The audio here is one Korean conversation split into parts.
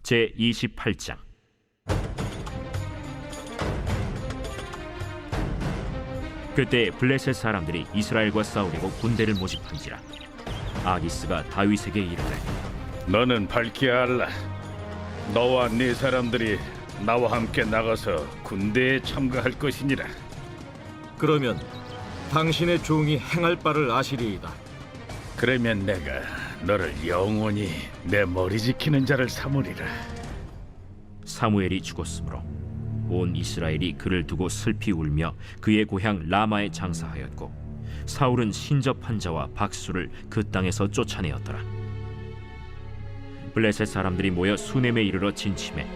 제 28장. 그때 블레셋 사람들이 이스라엘과 싸우려고 군대를 모집한지라. 아기스가 다윗에게 이르되, 너는 밝히 알라. 너와 네 사람들이 나와 함께 나가서 군대에 참가할 것이니라. 그러면 당신의 종이 행할 바를 아시리이다. 그러면 내가 너를 영원히 내 머리 지키는 자를 삼으리라. 사무엘이 죽었으므로 온 이스라엘이 그를 두고 슬피 울며 그의 고향 라마에 장사하였고, 사울은 신접한 자와 박수를 그 땅에서 쫓아내었더라. 블레셋 사람들이 모여 수넴에 이르러 진침해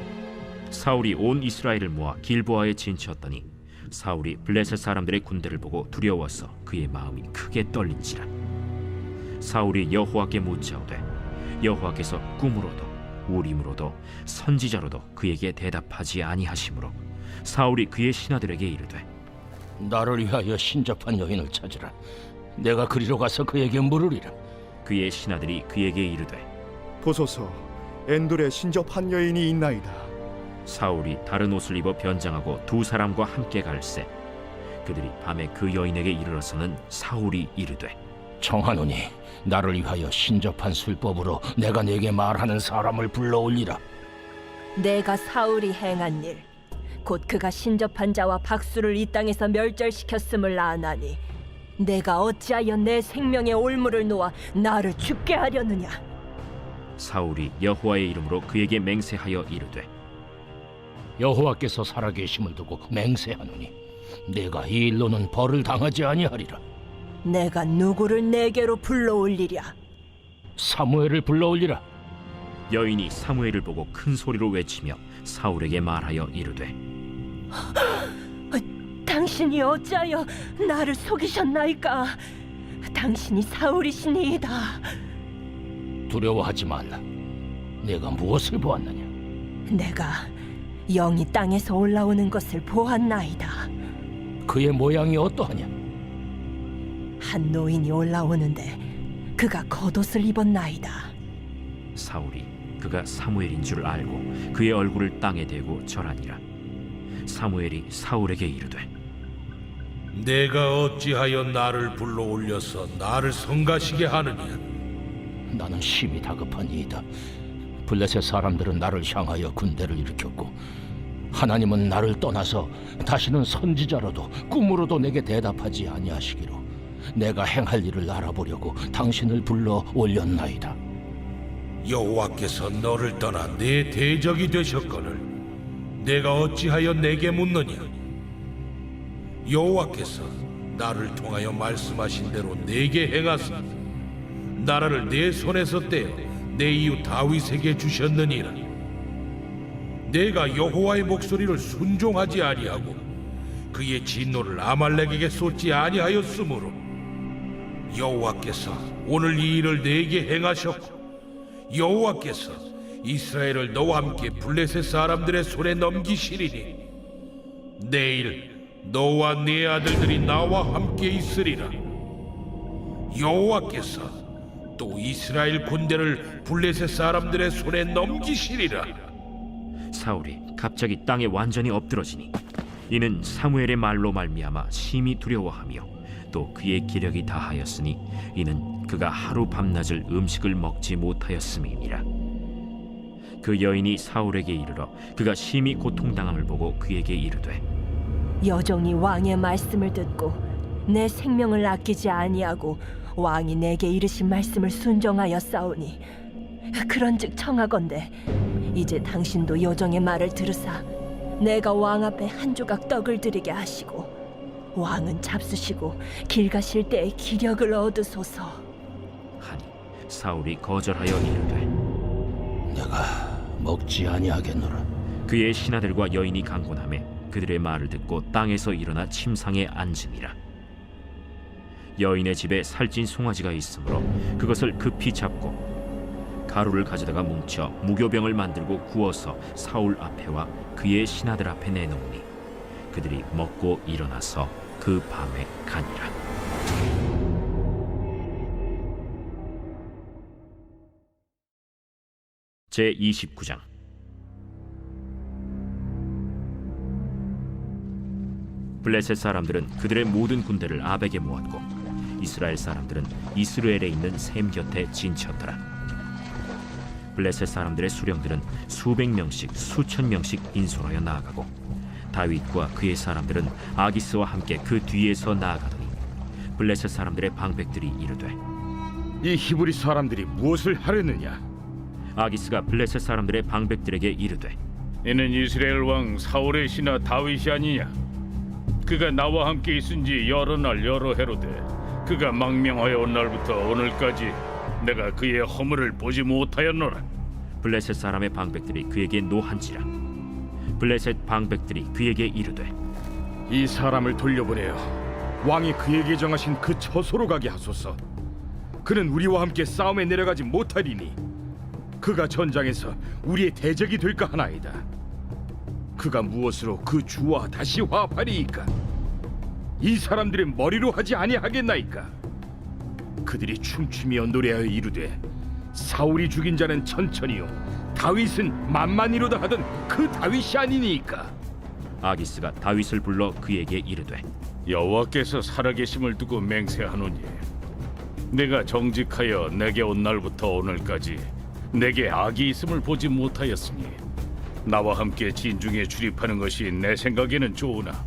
사울이 온 이스라엘을 모아 길보아에 진치었더니, 사울이 블레셋 사람들의 군대를 보고 두려워서 그의 마음이 크게 떨린지라. 사울이 여호와께 묻자오되, 여호와께서 꿈으로도 우림으로도 선지자로도 그에게 대답하지 아니하시므로 사울이 그의 신하들에게 이르되, 나를 위하여 신접한 여인을 찾으라. 내가 그리로 가서 그에게 물으리라. 그의 신하들이 그에게 이르되, 보소서, 엔돌에 신접한 여인이 있나이다. 사울이 다른 옷을 입어 변장하고 두 사람과 함께 갈새 그들이 밤에 그 여인에게 이르러서는 사울이 이르되, 청하노니 나를 위하여 신접한 술법으로 내가 네게 말하는 사람을 불러올리라. 내가 사울이 행한 일, 곧 그가 신접한 자와 박수를 이 땅에서 멸절시켰음을 아나니 내가 어찌하여 내 생명의 올무를 놓아 나를 죽게 하려느냐. 사울이 여호와의 이름으로 그에게 맹세하여 이르되, 여호와께서 살아계심을 두고 맹세하노니 내가 이 일로는 벌을 당하지 아니하리라. 내가 누구를 내게로 불러올리랴. 사무엘을 불러올리라. 여인이 사무엘을 보고 큰 소리로 외치며 사울에게 말하여 이르되, 당신이 어찌하여 나를 속이셨나이까. 당신이 사울이시니이다. 두려워하지 말라. 내가 무엇을 보았느냐? 내가 영이 땅에서 올라오는 것을 보았나이다. 그의 모양이 어떠하냐? 한 노인이 올라오는데 그가 겉옷을 입었나이다. 사울이 그가 사무엘인 줄 알고 그의 얼굴을 땅에 대고 절하니라. 사무엘이 사울에게 이르되, 내가 어찌하여 나를 불러올려서 나를 성가시게 하느냐? 나는 심히 다급하니이다. 블레셋 사람들은 나를 향하여 군대를 일으켰고, 하나님은 나를 떠나서 다시는 선지자로도 꿈으로도 내게 대답하지 아니하시기로 내가 행할 일을 알아보려고 당신을 불러 올렸나이다. 여호와께서 너를 떠나 내 대적이 되셨거늘 내가 어찌하여 내게 묻느냐? 여호와께서 나를 통하여 말씀하신 대로 내게 행하사 나라를 내 손에서 떼어 내 이웃 다윗에게 주셨느니라. 내가 여호와의 목소리를 순종하지 아니하고 그의 진노를 아말렉에게 쏟지 아니하였으므로 여호와께서 오늘 이 일을 내게 행하셨고, 여호와께서 이스라엘을 너와 함께 블레셋 사람들의 손에 넘기시리니 내일 너와 네 아들들이 나와 함께 있으리라. 여호와께서 또 이스라엘 군대를 블레셋 사람들의 손에 넘기시리라. 사울이 갑자기 땅에 완전히 엎드러지니 이는 사무엘의 말로 말미암아 심히 두려워하며 또 그의 기력이 다하였으니 이는 그가 하루 밤낮을 음식을 먹지 못하였음이니라. 그 여인이 사울에게 이르러 그가 심히 고통당함을 보고 그에게 이르되, 여종이 왕의 말씀을 듣고 내 생명을 아끼지 아니하고 왕이 내게 이르신 말씀을 순종하여 싸우니, 그런즉 청하건대 이제 당신도 여종의 말을 들으사 내가 왕 앞에 한 조각 떡을 드리게 하시고 왕은 잡수시고 길 가실 때에 기력을 얻으소서 하니 사울이 거절하여 이르되, 내가 먹지 아니하겠노라. 그의 신하들과 여인이 강곤하매 그들의 말을 듣고 땅에서 일어나 침상에 앉으니라. 여인의 집에 살찐 송아지가 있으므로 그것을 급히 잡고 가루를 가져다가 뭉쳐 무교병을 만들고 구워서 사울 앞에와 그의 신하들 앞에 내놓으니 그들이 먹고 일어나서 그 밤에 가니라. 제 29장. 블레셋 사람들은 그들의 모든 군대를 아벡에 모았고 이스라엘 사람들은 이스라엘에 있는 셈 곁에 진쳤더라. 블레셋 사람들의 수령들은 수백 명씩 수천 명씩 인솔하여 나아가고 다윗과 그의 사람들은 아기스와 함께 그 뒤에서 나아가더니 블레셋 사람들의 방백들이 이르되 이 히브리 사람들이 무엇을 하려느냐? 아기스가 블레셋 사람들의 방백들에게 이르되 이는 이스라엘 왕 사울의 신하 다윗이 아니냐? 그가 나와 함께 있은지 여러 날 여러 해로되 그가 망명하여 온 날부터 오늘까지 내가 그의 허물을 보지 못하였노라. 블레셋 사람의 방백들이 그에게 노한지라. 블레셋 방백들이 그에게 이르되 이 사람을 돌려보내어 왕이 그에게 정하신 그 처소로 가게 하소서. 그는 우리와 함께 싸움에 내려가지 못하리니 그가 전장에서 우리의 대적이 될까 하나이다. 그가 무엇으로 그 주와 다시 화합하리이까? 이 사람들의 머리로 하지 아니하겠나이까? 그들이 춤추며 노래하여 이르되 사울이 죽인 자는 천천히요 다윗은 만만이로다 하던 그 다윗이 아니니까. 아기스가 다윗을 불러 그에게 이르되 여호와께서 살아계심을 두고 맹세하노니 내가 정직하여 내게 온 날부터 오늘까지 내게 악이 있음을 보지 못하였으니 나와 함께 진중에 출입하는 것이 내 생각에는 좋으나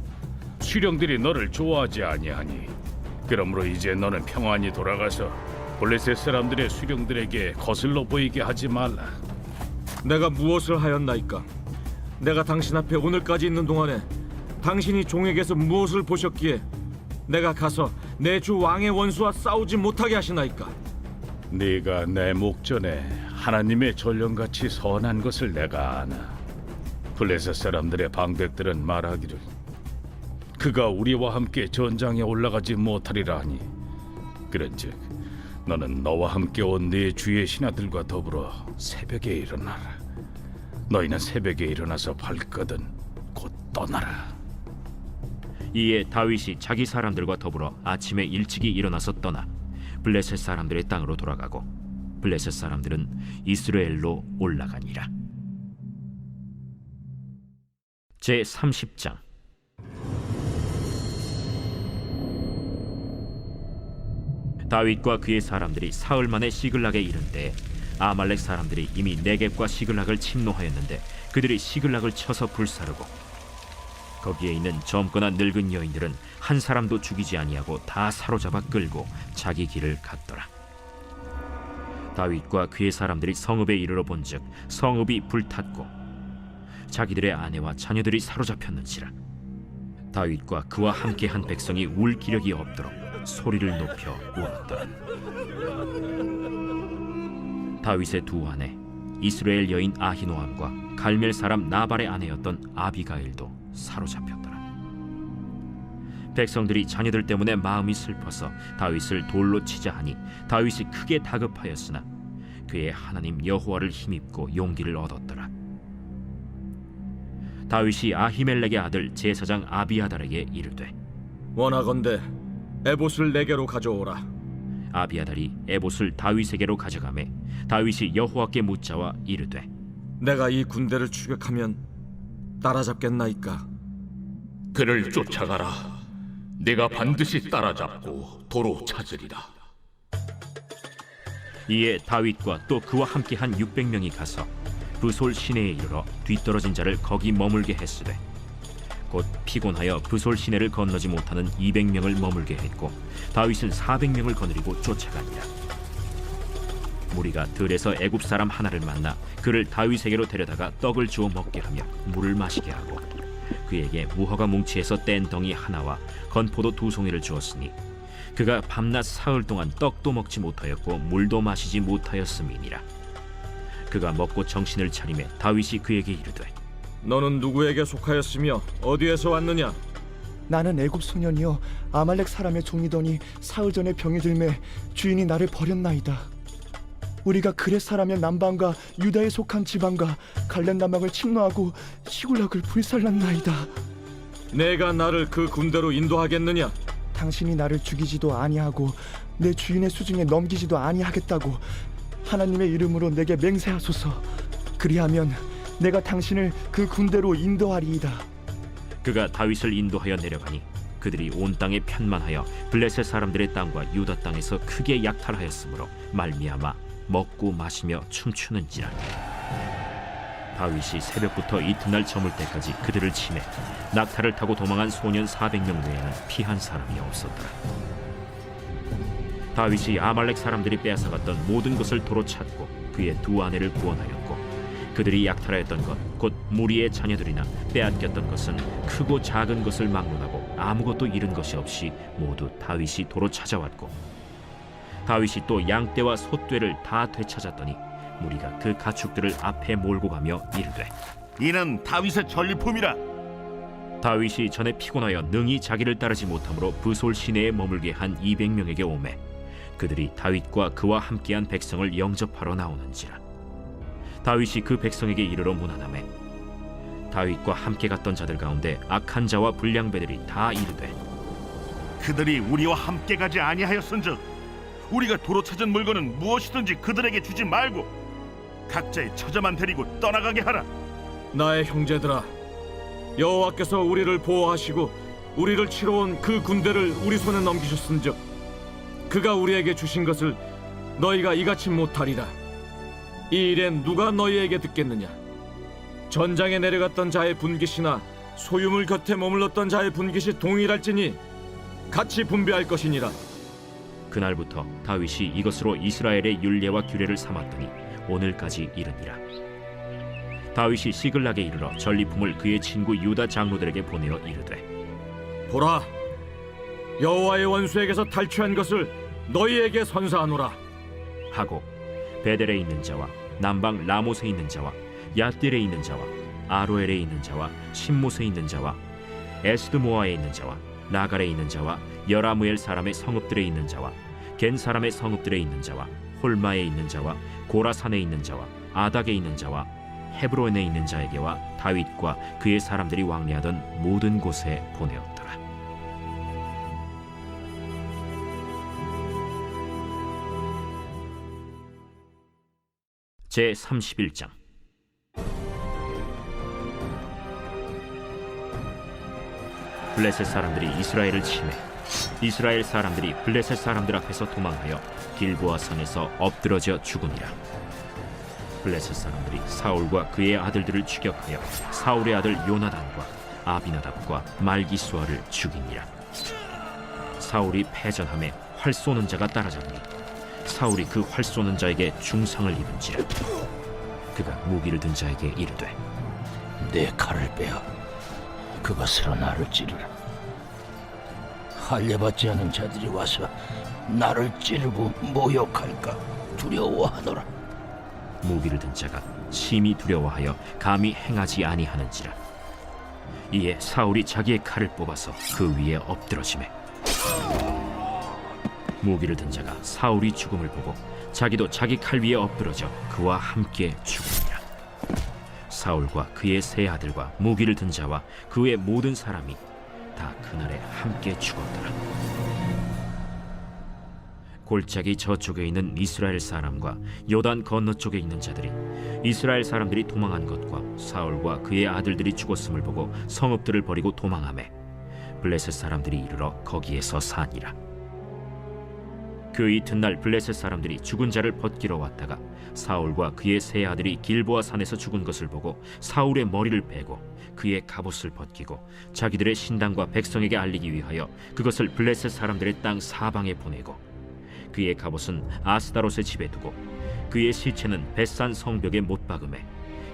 수령들이 너를 좋아하지 아니하니 그러므로 이제 너는 평안히 돌아가서 블레셋 사람들의 수령들에게 거슬러 보이게 하지 말라. 내가 무엇을 하였나이까? 내가 당신 앞에 오늘까지 있는 동안에 당신이 종에게서 무엇을 보셨기에 내가 가서 내 주 왕의 원수와 싸우지 못하게 하시나이까? 네가 내 목전에 하나님의 전령같이 선한 것을 내가 아나. 블레셋 사람들의 방백들은 말하기를 그가 우리와 함께 전장에 올라가지 못하리라 하니 그런즉 너는 너와 함께 온 네 주의 신하들과 더불어 새벽에 일어나라. 너희는 새벽에 일어나서 발거든 곧 떠나라. 이에 다윗이 자기 사람들과 더불어 아침에 일찍이 일어나서 떠나 블레셋 사람들의 땅으로 돌아가고 블레셋 사람들은 이스라엘로 올라가니라. 제 30장. 다윗과 그의 사람들이 사흘 만에 시글락에 이른 때에 아말렉 사람들이 이미 네겝과 시글락을 침노하였는데 그들이 시글락을 쳐서 불사르고 거기에 있는 젊거나 늙은 여인들은 한 사람도 죽이지 아니하고 다 사로잡아 끌고 자기 길을 갔더라. 다윗과 그의 사람들이 성읍에 이르러 본즉 성읍이 불탔고 자기들의 아내와 자녀들이 사로잡혔는지라. 다윗과 그와 함께한 백성이 울 기력이 없도록 소리를 높여 울었더라. 다윗의 두 아내 이스라엘 여인 아히노암과 갈멜 사람 나발의 아내였던 아비가일도 사로잡혔더라. 백성들이 자녀들 때문에 마음이 슬퍼서 다윗을 돌로 치자 하니 다윗이 크게 다급하였으나 그의 하나님 여호와를 힘입고 용기를 얻었더라. 다윗이 아히멜렉의 아들 제사장 아비아달에게 이르되 원하건대 에봇을 내게로 가져오라. 아비아달이 에봇을 다윗에게로 가져가매 다윗이 여호와께 묻자와 이르되 내가 이 군대를 추격하면 따라잡겠나이까? 그를 쫓아가라. 내가 반드시 따라잡고 도로 찾으리라. 이에 다윗과 또 그와 함께한 600명이 가서 브솔 시내에 이르러 뒤떨어진 자를 거기 머물게 했으되 곧 피곤하여 브솔 시내를 건너지 못하는 200명을 머물게 했고 다윗은 400명을 거느리고 쫓아가니라. 무리가 들에서 애굽 사람 하나를 만나 그를 다윗에게로 데려다가 떡을 주어 먹게 하며 물을 마시게 하고 그에게 무화과 뭉치에서 뗀 덩이 하나와 건포도 2송이를 주었으니 그가 밤낮 사흘 동안 떡도 먹지 못하였고 물도 마시지 못하였음이니라. 그가 먹고 정신을 차리매 다윗이 그에게 이르되 너는 누구에게 속하였으며 어디에서 왔느냐? 나는 애굽 소년이여 아말렉 사람의 종이더니 사흘 전에 병이 들매 주인이 나를 버렸나이다. 우리가 그렛 사람의 남방과 유다에 속한 지방과 갈렙 남방을 침노하고 시굴락을 불살랐나이다. 내가 나를 그 군대로 인도하겠느냐? 당신이 나를 죽이지도 아니하고 내 주인의 수중에 넘기지도 아니하겠다고 하나님의 이름으로 내게 맹세하소서. 그리하면 내가 당신을 그 군대로 인도하리이다. 그가 다윗을 인도하여 내려가니 그들이 온 땅에 편만하여 블레셋 사람들의 땅과 유다 땅에서 크게 약탈하였으므로 말미암아 먹고 마시며 춤추는지라. 다윗이 새벽부터 이튿날 저물 때까지 그들을 치매 낙타를 타고 도망한 소년 400명 외에는 피한 사람이 없었더라. 다윗이 아말렉 사람들이 빼앗아갔던 모든 것을 도로 찾고 그의 두 아내를 구원하였고, 그들이 약탈하였던 것 곧 무리의 자녀들이나 빼앗겼던 것은 크고 작은 것을 막론하고 아무것도 잃은 것이 없이 모두 다윗이 도로 찾아왔고, 다윗이 또 양떼와 소떼를 다 되찾았더니 무리가 그 가축들을 앞에 몰고 가며 이르되, 이는 다윗의 전리품이라. 다윗이 전에 피곤하여 능히 자기를 따르지 못하므로 브솔 시내에 머물게 한 200명에게 오매 그들이 다윗과 그와 함께한 백성을 영접하러 나오는지라. 다윗이 그 백성에게 이르러 문안하매 다윗과 함께 갔던 자들 가운데 악한 자와 불량배들이 다 이르되, 그들이 우리와 함께 가지 아니하였은즉 우리가 도로 찾은 물건은 무엇이든지 그들에게 주지 말고 각자의 처자만 데리고 떠나가게 하라. 나의 형제들아, 여호와께서 우리를 보호하시고 우리를 치러 온 그 군대를 우리 손에 넘기셨은즉 그가 우리에게 주신 것을 너희가 이같이 못하리라. 이 일엔 누가 너희에게 듣겠느냐? 전장에 내려갔던 자의 분깃이나 소유물 곁에 머물렀던 자의 분깃이 동일할지니 같이 분배할 것이니라. 그날부터 다윗이 이것으로 이스라엘의 율례와 규례를 삼았더니 오늘까지 이르니라. 다윗이 시글락에 이르러 전리품을 그의 친구 유다 장로들에게 보내어 이르되, 보라, 여호와의 원수에게서 탈취한 것을 너희에게 선사하노라 하고 베델에 있는 자와 남방 라못에 있는 자와 얏딜에 있는 자와 아로엘에 있는 자와 신못에 있는 자와 에스드모아에 있는 자와 라갈에 있는 자와 여라무엘 사람의 성읍들에 있는 자와 겐 사람의 성읍들에 있는 자와 홀마에 있는 자와 고라산에 있는 자와 아닥에 있는 자와 헤브론에 있는 자에게와 다윗과 그의 사람들이 왕래하던 모든 곳에 보내었더라. 제 31장. 블레셋 사람들이 이스라엘을 치매 이스라엘 사람들이 블레셋 사람들 앞에서 도망하여 길보아 산에서 엎드러져 죽으니라. 블레셋 사람들이 사울과 그의 아들들을 추격하여 사울의 아들 요나단과 아비나답과 말기수아를 죽이니라. 사울이 패전함에 활 쏘는 자가 따라잡니 사울이 그 활 쏘는 자에게 중상을 입은지라. 그가 무기를 든 자에게 이르되, 내 칼을 빼어 그것으로 나를 찌르라. 할례받지 않은 자들이 와서 나를 찌르고 모욕할까 두려워하노라. 무기를 든 자가 심히 두려워하여 감히 행하지 아니하는지라. 이에 사울이 자기의 칼을 뽑아서 그 위에 엎드러지매 무기를 든 자가 사울이 죽음을 보고 자기도 자기 칼 위에 엎드러져 그와 함께 죽으니라. 사울과 그의 세 아들과 무기를 든 자와 그의 모든 사람이 다 그날에 함께 죽었더라. 골짜기 저쪽에 있는 이스라엘 사람과 요단 건너쪽에 있는 자들이 이스라엘 사람들이 도망한 것과 사울과 그의 아들들이 죽었음을 보고 성읍들을 버리고 도망하매 블레셋 사람들이 이르러 거기에서 사니라. 그 이튿날 블레셋 사람들이 죽은 자를 벗기러 왔다가 사울과 그의 세 아들이 길보아 산에서 죽은 것을 보고 사울의 머리를 베고 그의 갑옷을 벗기고 자기들의 신당과 백성에게 알리기 위하여 그것을 블레셋 사람들의 땅 사방에 보내고 그의 갑옷은 아스다롯의 집에 두고 그의 시체는 벳산 성벽에 못 박음에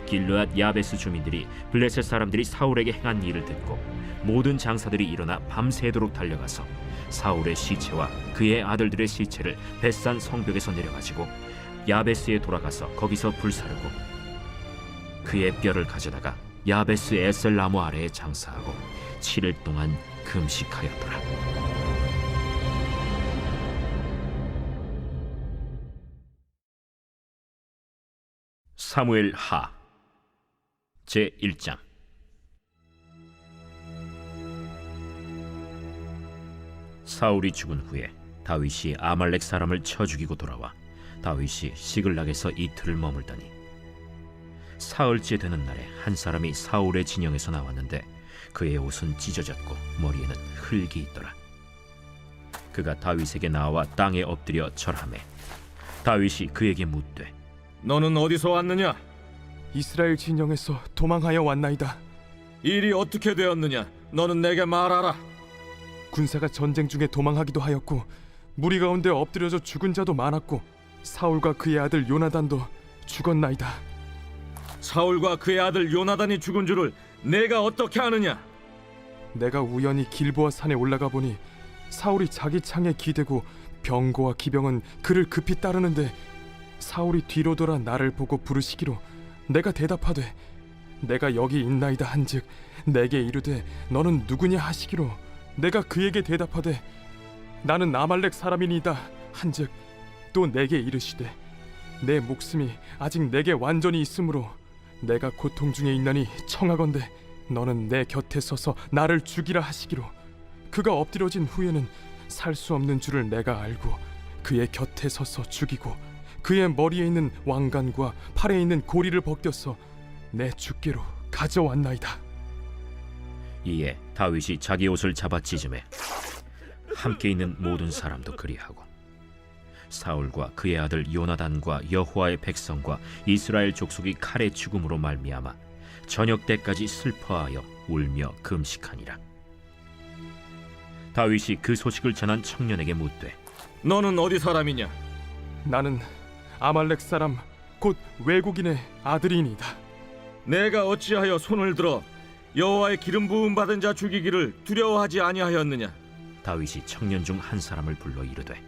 길르앗 야베스 주민들이 블레셋 사람들이 사울에게 행한 일을 듣고 모든 장사들이 일어나 밤새도록 달려가서 사울의 시체와 그의 아들들의 시체를 벳산 성벽에서 내려가지고 야베스에 돌아가서 거기서 불사르고 그의 뼈를 가져다가 야베스 에셀나무 아래에 장사하고 7일 동안 금식하였더라. 사무엘 하 제 1장. 사울이 죽은 후에 다윗이 아말렉 사람을 쳐 죽이고 돌아와 다윗이 시글락에서 이틀을 머물더니 사흘째 되는 날에 한 사람이 사울의 진영에서 나왔는데 그의 옷은 찢어졌고 머리에는 흙이 있더라. 그가 다윗에게 나와 땅에 엎드려 절하매 다윗이 그에게 묻되 너는 어디서 왔느냐? 이스라엘 진영에서 도망하여 왔나이다. 일이 어떻게 되었느냐? 너는 내게 말하라. 군사가 전쟁 중에 도망하기도 하였고 무리 가운데 엎드려져 죽은 자도 많았고 사울과 그의 아들 요나단도 죽었나이다. 사울과 그의 아들 요나단이 죽은 줄을 내가 어떻게 아느냐? 내가 우연히 길보아 산에 올라가 보니 사울이 자기 창에 기대고 병거와 기병은 그를 급히 따르는데 사울이 뒤로 돌아 나를 보고 부르시기로 내가 대답하되 내가 여기 있나이다 한즉 내게 이르되 너는 누구냐 하시기로 내가 그에게 대답하되 나는 아말렉 사람이니이다 한즉 또 내게 이르시되 내 목숨이 아직 내게 완전히 있으므로 내가 고통 중에 있나니 청하건대 너는 내 곁에 서서 나를 죽이라 하시기로 그가 엎드려진 후에는 살 수 없는 줄을 내가 알고 그의 곁에 서서 죽이고 그의 머리에 있는 왕관과 팔에 있는 고리를 벗겨서 내 주께로 가져왔나이다. 이에 다윗이 자기 옷을 잡아 찢음에 함께 있는 모든 사람도 그리하고 사울과 그의 아들 요나단과 여호와의 백성과 이스라엘 족속이 칼에 죽음으로 말미암아 저녁 때까지 슬퍼하여 울며 금식하니라. 다윗이 그 소식을 전한 청년에게 묻되 너는 어디 사람이냐? 나는 아말렉 사람 곧 외국인의 아들이니이다. 내가 어찌하여 손을 들어 여호와의 기름 부음 받은 자 죽이기를 두려워하지 아니하였느냐? 다윗이 청년 중 한 사람을 불러 이르되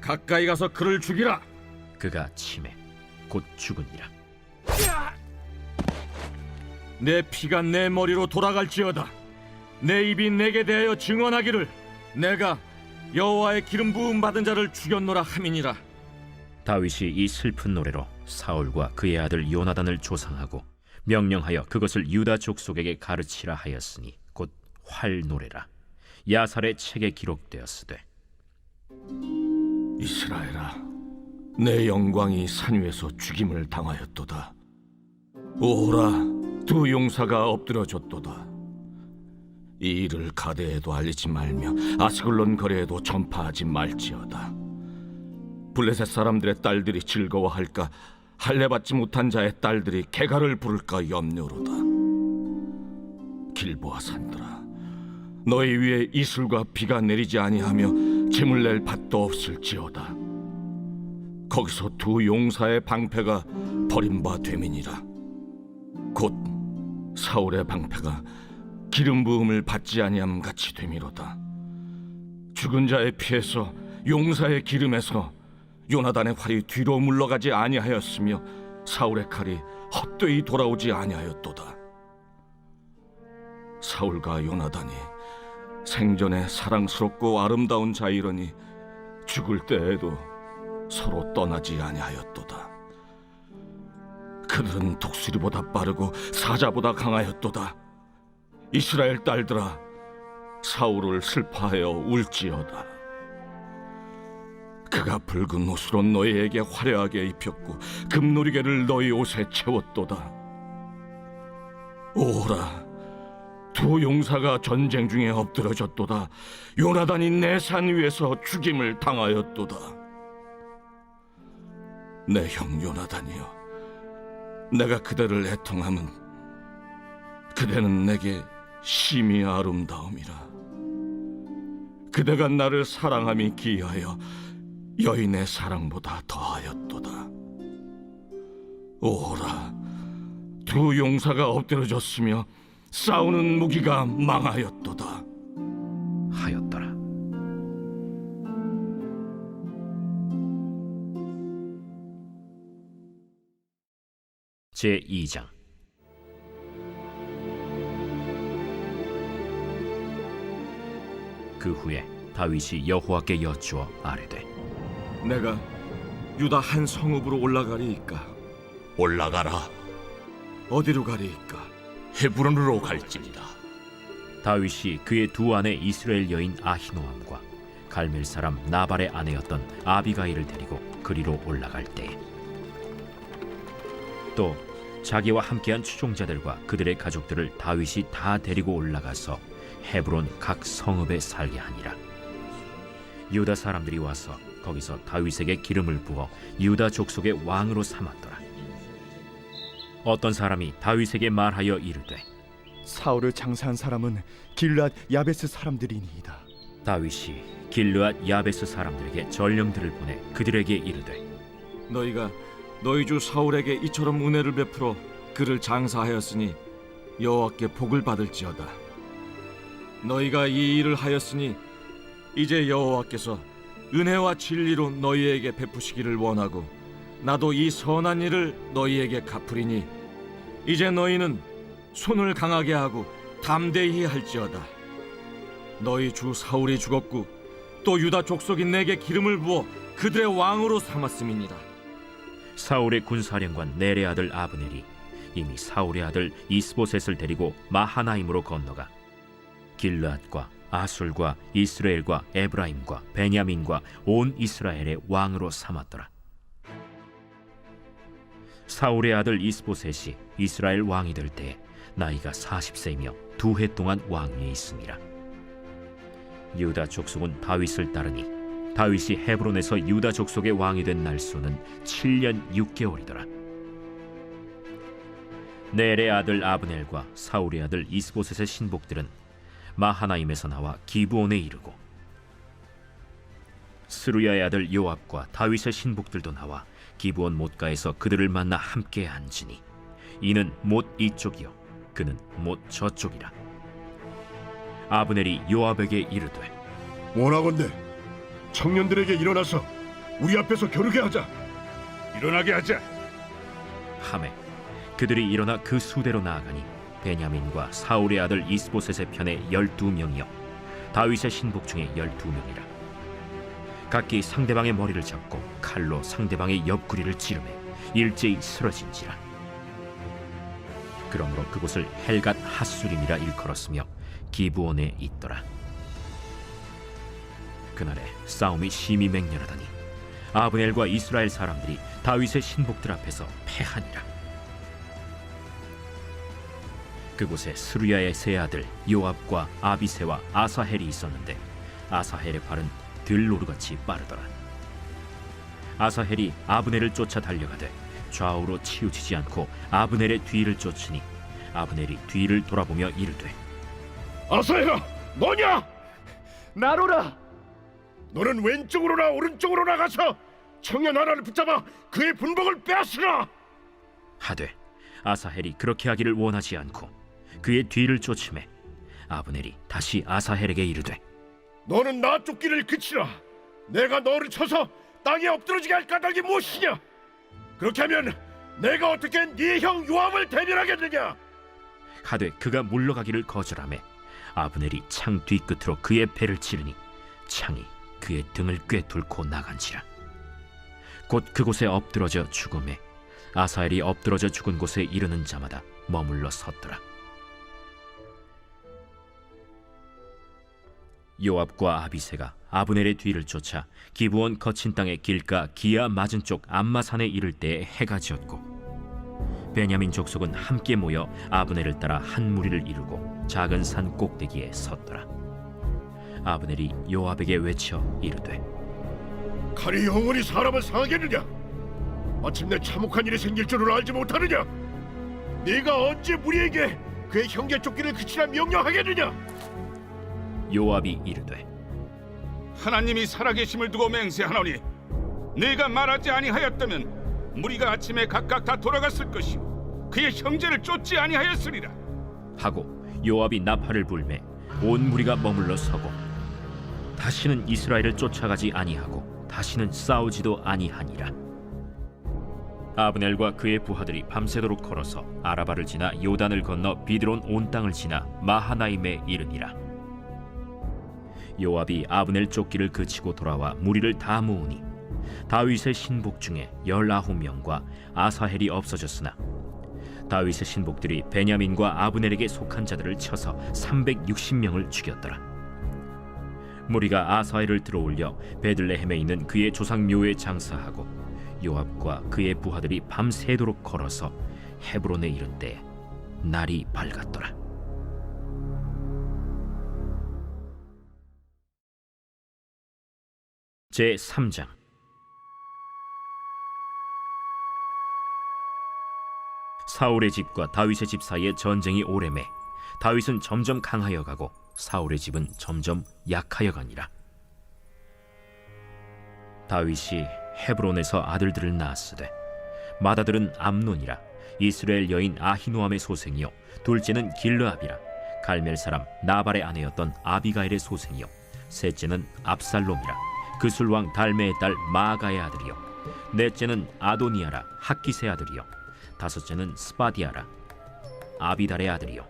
가까이 가서 그를 죽이라. 그가 치매 곧 죽으니라. 내 피가 내 머리로 돌아갈지어다. 내 입이 내게 대하여 증언하기를 내가 여호와의 기름 부음 받은 자를 죽였노라 함이니라. 다윗이 이 슬픈 노래로 사울과 그의 아들 요나단을 조상하고 명령하여 그것을 유다 족속에게 가르치라 하였으니 곧 활 노래라. 야살의 책에 기록되었으되 이스라엘아, 내 영광이 산 위에서 죽임을 당하였도다. 오호라, 두 용사가 엎드려졌도다. 이 일을 가데에도 알리지 말며 아스글론 거리에도 전파하지 말지어다. 블레셋 사람들의 딸들이 즐거워할까, 할례받지 못한 자의 딸들이 개가를 부를까 염려로다. 길보아 산들아, 너희 위에 이슬과 비가 내리지 아니하며 재물 낼 밭도 없을지어다. 거기서 두 용사의 방패가 버림바 됨이니라. 곧 사울의 방패가 기름 부음을 받지 아니함 같이 됨이로다. 죽은 자의 피에서 용사의 기름에서 요나단의 활이 뒤로 물러가지 아니하였으며 사울의 칼이 헛되이 돌아오지 아니하였도다. 사울과 요나단이 생전에 사랑스럽고 아름다운 자이러니 죽을 때에도 서로 떠나지 아니하였도다. 그들은 독수리보다 빠르고 사자보다 강하였도다. 이스라엘 딸들아, 사울을 슬퍼하여 울지어다. 그가 붉은 옷으로 너희에게 화려하게 입혔고 금노리개를 너희 옷에 채웠도다. 오라, 두 용사가 전쟁 중에 엎드려졌도다. 요나단이 내 산 위에서 죽임을 당하였도다. 내 형 요나단이여, 내가 그대를 애통함은 그대는 내게 심히 아름다움이라. 그대가 나를 사랑함이 기이하여 여인의 사랑보다 더하였도다. 오라, 두 용사가 엎드려졌으며 싸우는 무기가 망하였도다. 하였더라. 제2장. 그 후에 다윗이 여호와께 여쭈어 아뢰되 내가 유다 한 성읍으로 올라가리이까? 올라가라. 어디로 가리이까? 헤브론으로 갈지니라. 다윗이 그의 두 아내 이스라엘 여인 아히노암과 갈멜 사람 나발의 아내였던 아비가일을 데리고 그리로 올라갈 때에 또 자기와 함께한 추종자들과 그들의 가족들을 다윗이 다 데리고 올라가서 헤브론 각 성읍에 살게 하니라. 유다 사람들이 와서 거기서 다윗에게 기름을 부어 유다 족속의 왕으로 삼았더라. 어떤 사람이 다윗에게 말하여 이르되 사울을 장사한 사람은 길르앗 야베스 사람들이니이다. 다윗이 길르앗 야베스 사람들에게 전령들을 보내 그들에게 이르되 너희가 너희 주 사울에게 이처럼 은혜를 베풀어 그를 장사하였으니 여호와께 복을 받을지어다. 너희가 이 일을 하였으니 이제 여호와께서 은혜와 진리로 너희에게 베푸시기를 원하고 나도 이 선한 일을 너희에게 갚으리니 이제 너희는 손을 강하게 하고 담대히 할지어다. 너희 주 사울이 죽었고 또 유다 족속이 내게 기름을 부어 그들의 왕으로 삼았음이니라. 사울의 군사령관 넬의 아들 아브넬이 이미 사울의 아들 이스보셋을 데리고 마하나임으로 건너가 길르앗과 아술과 이스라엘과 에브라임과 베냐민과 온 이스라엘의 왕으로 삼았더라. 사울의 아들 이스보셋이 이스라엘 왕이 될 때에 나이가 40세이며 2해 동안 왕위에 있음이라. 유다 족속은 다윗을 따르니 다윗이 헤브론에서 유다 족속의 왕이 된 날수는 7년 6개월이더라. 넬의 아들 아브넬과 사울의 아들 이스보셋의 신복들은 마하나임에서 나와 기브온에 이르고 스루야의 아들 요압과 다윗의 신복들도 나와 기브온 못가에서 그들을 만나 함께 앉으니 이는 못 이쪽이요 그는 못 저쪽이라. 아브넬이 요압에게 이르되 원하건대 청년들에게 일어나서 우리 앞에서 겨루게 하자. 일어나게 하자. 하매 그들이 일어나 그 수대로 나아가니 베냐민과 사울의 아들 이스보셋의 편에 12명이요 다윗의 신복 중에 12명이라. 각기 상대방의 머리를 잡고 칼로 상대방의 옆구리를 찌르매 일제히 쓰러진지라. 그러므로 그곳을 헬갓 핫수림이라 일컬었으며 기브온에 있더라. 그날에 싸움이 심히 맹렬하더니 아브넬과 이스라엘 사람들이 다윗의 신복들 앞에서 패하니라. 그곳에 스루야의 세 아들 요압과 아비새와 아사헬이 있었는데 아사헬의 발은 들노루같이 빠르더라. 아사헬이 아브넬을 쫓아 달려가되 좌우로 치우치지 않고 아브넬의 뒤를 쫓으니 아브넬이 뒤를 돌아보며 이르되 아사야, 너냐? 나로라. 너는 왼쪽으로나 오른쪽으로 나가서 청년 하나를 붙잡아 그의 분복을 빼앗으라. 하되 아사헬이 그렇게 하기를 원하지 않고 그의 뒤를 쫓음에 아브넬이 다시 아사헬에게 이르되 너는 나 쫓기를 그치라. 내가 너를 쳐서 땅에 엎드러지게 할 까닭이 무엇이냐? 그렇게 하면 내가 어떻게 네 형 요압을 대변하겠느냐? 하되 그가 물러가기를 거절하매 아브넬이 창 뒤끝으로 그의 배를 찌르니 창이 그의 등을 꿰뚫고 나간지라. 곧 그곳에 엎드러져 죽음에 아사헬이 엎드러져 죽은 곳에 이르는 자마다 머물러 섰더라. 요압과 아비새가 아브넬의 뒤를 쫓아 기브온 거친 땅의 길가 기아 맞은 쪽 암마산에 이를 때에 해가 지었고 베냐민 족속은 함께 모여 아브넬을 따라 한 무리를 이루고 작은 산 꼭대기에 섰더라. 아브넬이 요압에게 외쳐 이르되 칼이 영원히 사람을 상하겠느냐? 마침내 참혹한 일이 생길 줄을 알지 못하느냐? 네가 언제 우리에게 그의 형제 쫓기를 그치라 명령하겠느냐? 요압이 이르되 하나님이 살아계심을 두고 맹세하노니 네가 말하지 아니하였다면 무리가 아침에 각각 다 돌아갔을 것이요 그의 형제를 쫓지 아니하였으리라 하고 요압이 나팔을 불매 온 무리가 머물러 서고 다시는 이스라엘을 쫓아가지 아니하고 다시는 싸우지도 아니하니라. 아브넬과 그의 부하들이 밤새도록 걸어서 아라바를 지나 요단을 건너 비드론 온 땅을 지나 마하나임에 이르니라. 요압이 아브넬 쫓기를 그치고 돌아와 무리를 다 모으니 다윗의 신복 중에 19명과 아사헬이 없어졌으나 다윗의 신복들이 베냐민과 아브넬에게 속한 자들을 쳐서 360명을 죽였더라. 무리가 아사헬을 들어올려 베들레헴에 있는 그의 조상 묘에 장사하고 요압과 그의 부하들이 밤새도록 걸어서 헤브론에 이른 때 날이 밝았더라. 제 3장. 사울의 집과 다윗의 집 사이에 전쟁이 오래매 다윗은 점점 강하여 가고 사울의 집은 점점 약하여 가니라. 다윗이 헤브론에서 아들들을 낳았으되 맏아들은 암논이라 이스라엘 여인 아히노암의 소생이요 둘째는 길르압이라 갈멜 사람 나발의 아내였던 아비가일의 소생이요 셋째는 압살롬이라 그술 왕 달메의 딸 마아가의 아들이요 넷째는 아도니아라 학기스의 아들이요 다섯째는 스바디아라 아비달의 아들이요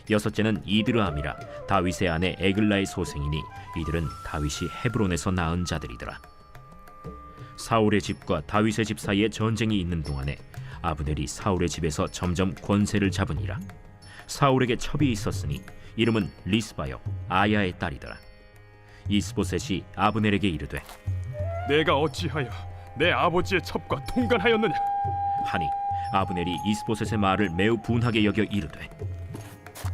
여섯째는 이드르함이라 다윗의 아내 에글라의 소생이니 이들은 다윗이 헤브론에서 낳은 자들이더라. 사울의 집과 다윗의 집 사이에 전쟁이 있는 동안에 아브넬이 사울의 집에서 점점 권세를 잡으니라. 사울에게 첩이 있었으니 이름은 리스바요 아야의 딸이더라. 이스보셋이 아브넬에게 이르되 내가 어찌하여 내 아버지의 첩과 통간하였느냐 하니 아브넬이 이스보셋의 말을 매우 분하게 여겨 이르되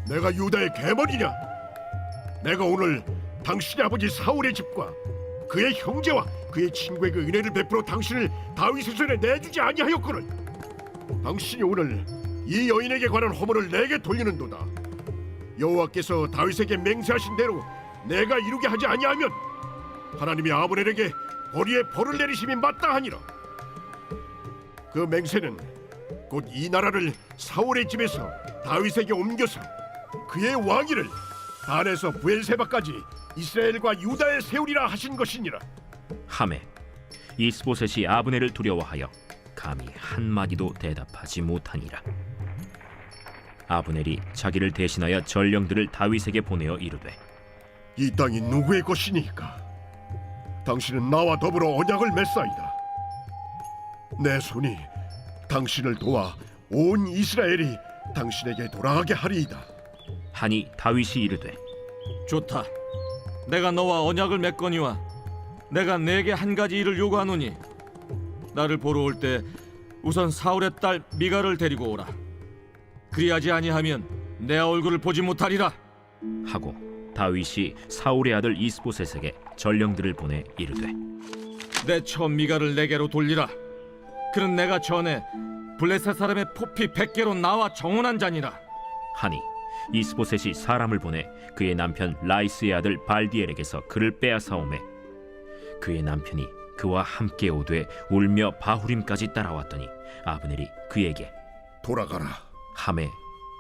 내가 유다의 계머리냐? 내가 오늘 당신의 아버지 사울의 집과 그의 형제와 그의 친구에게 은혜를 베풀어 당신을 다윗의 손에 내주지 아니하였거늘. 당신이 오늘 이 여인에게 관한 허물을 내게 돌리는도다. 여호와께서 다윗에게 맹세하신 대로 내가 이루게 하지 아니하면 하나님이 아브넬에게 거리에 벌을 내리심이 마땅하니라. 그 맹세는 곧 이 나라를 사울의 집에서 다윗에게 옮겨서 그의 왕위를 단에서 부엘세바까지 이스라엘과 유다에 세우리라 하신 것이니라. 하매 이스보셋이 아브넬을 두려워하여 감히 한마디도 대답하지 못하니라. 아브넬이 자기를 대신하여 전령들을 다윗에게 보내어 이르되 이 땅이 누구의 것이니까? 당신은 나와 더불어 언약을 맺사이다. 내 손이 당신을 도와 온 이스라엘이 당신에게 돌아가게 하리이다. 하니 다윗이 이르되 좋다. 내가 너와 언약을 맺거니와 내가 내게 한 가지 일을 요구하노니 나를 보러 올 때 우선 사울의 딸 미갈을 데리고 오라. 그리하지 아니하면 내 얼굴을 보지 못하리라. 하고 다윗이 사울의 아들 이스보셋에게 전령들을 보내 이르되 내 처 미갈을 내게로 돌리라. 그는 내가 전에 블레셋 사람의 포피 100개로 나와 정언한 자니라. 하니 이스보셋이 사람을 보내 그의 남편 라이스의 아들 발디엘에게서 그를 빼앗아오매 그의 남편이 그와 함께 오되 울며 바후림까지 따라왔더니 아브넬이 그에게 돌아가라 함에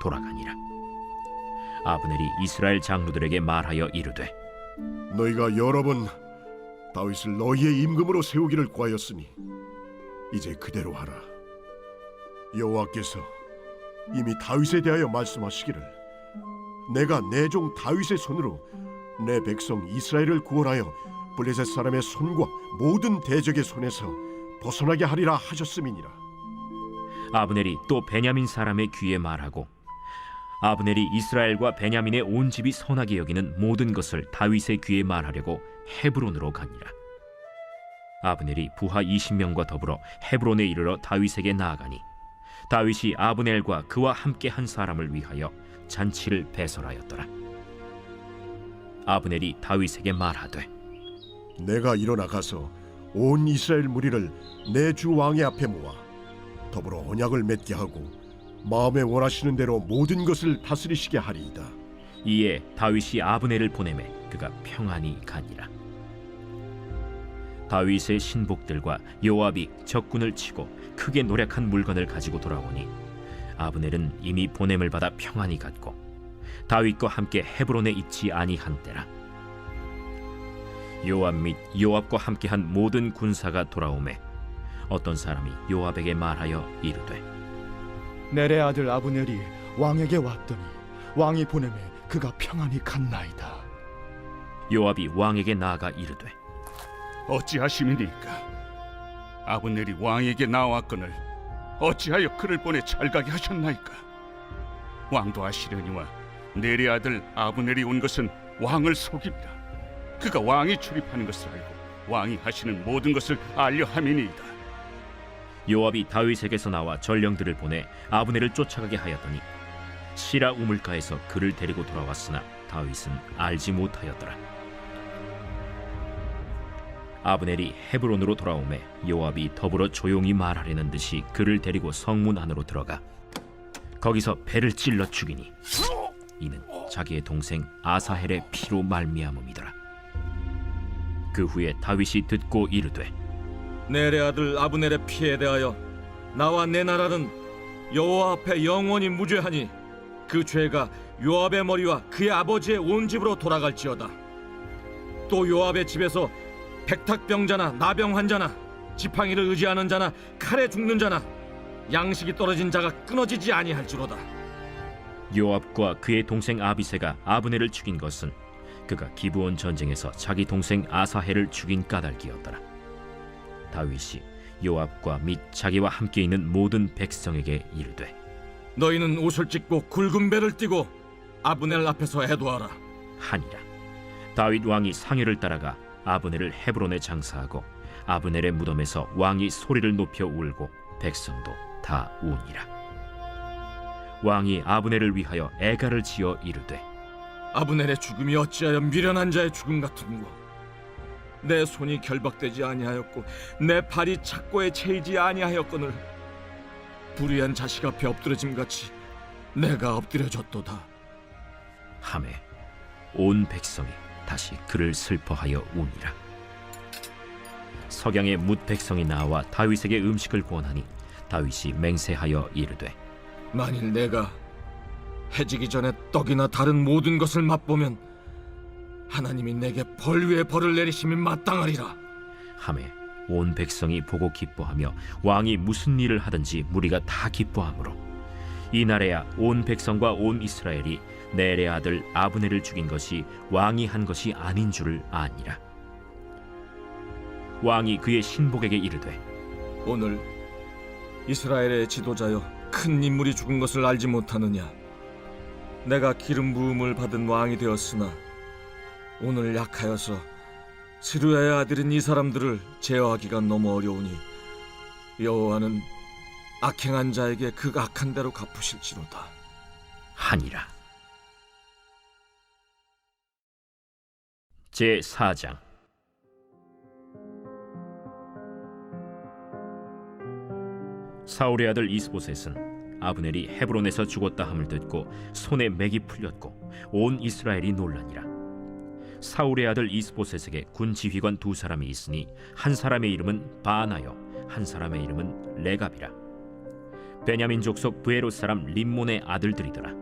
돌아가니라. 아브넬이 이스라엘 장로들에게 말하여 이르되 너희가 여러 번 다윗을 너희의 임금으로 세우기를 구하였으니 이제 그대로 하라. 여호와께서 이미 다윗에 대하여 말씀하시기를 내가 내 종 다윗의 손으로 내 백성 이스라엘을 구원하여 블레셋 사람의 손과 모든 대적의 손에서 벗어나게 하리라 하셨음이니라. 아브넬이 또 베냐민 사람의 귀에 말하고 아브넬이 이스라엘과 베냐민의 온 집이 선하게 여기는 모든 것을 다윗의 귀에 말하려고 헤브론으로 가니라. 아브넬이 부하 20명과 더불어 헤브론에 이르러 다윗에게 나아가니 다윗이 아브넬과 그와 함께 한 사람을 위하여 잔치를 배설하였더라. 아브넬이 다윗에게 말하되 내가 일어나 가서 온 이스라엘 무리를 내 주 왕의 앞에 모아 더불어 언약을 맺게 하고 마음에 원하시는 대로 모든 것을 다스리시게 하리이다. 이에 다윗이 아브넬을 보내매 그가 평안히 가니라. 다윗의 신복들과 요압이 적군을 치고 크게 노력한 물건을 가지고 돌아오니 아브넬은 이미 보냄을 받아 평안히 갔고 다윗과 함께 헤브론에 있지 아니한 때라. 요압 및 요압과 함께한 모든 군사가 돌아오매 어떤 사람이 요압에게 말하여 이르되 넬의 아들 아브넬이 왕에게 왔더니 왕이 보내매 그가 평안히 갔나이다. 요압이 왕에게 나아가 이르되 어찌하심이니까? 아브넬이 왕에게 나왔거늘 어찌하여 그를 보내 잘가게 하셨나이까? 왕도 아시려니와 넬의 아들 아브넬이 온 것은 왕을 속입니다. 그가 왕이 출입하는 것을 알고 왕이 하시는 모든 것을 알려 함이니이다. 요압이 다윗에게서 나와 전령들을 보내 아브넬을 쫓아가게 하였더니 시라 우물가에서 그를 데리고 돌아왔으나 다윗은 알지 못하였더라. 아브넬이 헤브론으로 돌아오매 요압이 더불어 조용히 말하려는 듯이 그를 데리고 성문 안으로 들어가 거기서 배를 찔러 죽이니 이는 자기의 동생 아사헬의 피로 말미암음이더라. 그 후에 다윗이 듣고 이르되 넬의 아들 아브넬의 피에 대하여 나와 내 나라는 여호와 앞에 영원히 무죄하니 그 죄가 요압의 머리와 그의 아버지의 온 집으로 돌아갈지어다. 또 요압의 집에서 백탁병자나 나병 환자나 지팡이를 의지하는 자나 칼에 죽는 자나 양식이 떨어진 자가 끊어지지 아니할지로다. 요압과 그의 동생 아비새가 아브넬을 죽인 것은 그가 기브온 전쟁에서 자기 동생 아사헬을 죽인 까닭이었더라. 다윗이 요압과 및 자기와 함께 있는 모든 백성에게 이르되 너희는 옷을 찢고 굵은 배를 띠고 아브넬 앞에서 애도하라 하니라. 다윗 왕이 상회를 따라가 아브넬을 헤브론에 장사하고 아브넬의 무덤에서 왕이 소리를 높여 울고 백성도 다 우니라. 왕이 아브넬을 위하여 애가를 지어 이르되 아브넬의 죽음이 어찌하여 미련한 자의 죽음 같은고 내 손이 결박되지 아니하였고 내 발이 착고에 채이지 아니하였거늘 불의한 자식 앞에 엎드려짐같이 내가 엎드려졌도다. 하매 온 백성이 다시 그를 슬퍼하여 우니라. 석양에 뭇 백성이 나와 다윗에게 음식을 구원하니 다윗이 맹세하여 이르되 만일 내가 해지기 전에 떡이나 다른 모든 것을 맛보면 하나님이 내게 벌 위에 벌을 내리심이 마땅하리라. 하매 온 백성이 보고 기뻐하며 왕이 무슨 일을 하든지 무리가 다 기뻐하므로 이날에야 온 백성과 온 이스라엘이 넬의 아들 아브넬을 죽인 것이 왕이 한 것이 아닌 줄을 아니라. 왕이 그의 신복에게 이르되 오늘 이스라엘의 지도자여 큰 인물이 죽은 것을 알지 못하느냐. 내가 기름 부음을 받은 왕이 되었으나 오늘 약하여서 스루야의 아들인 이 사람들을 제어하기가 너무 어려우니 여호와는 악행한 자에게 그 악한 대로 갚으실지로다 하니라. 제4장. 사울의 아들 이스보셋은 아브넬이 헤브론에서 죽었다 함을 듣고 손에 맥이 풀렸고 온 이스라엘이 놀라니라. 사울의 아들 이스보셋에게 군 지휘관 두 사람이 있으니 한 사람의 이름은 바나요 한 사람의 이름은 레갑이라. 베냐민 족속 브에롯 사람 림몬의 아들들이더라.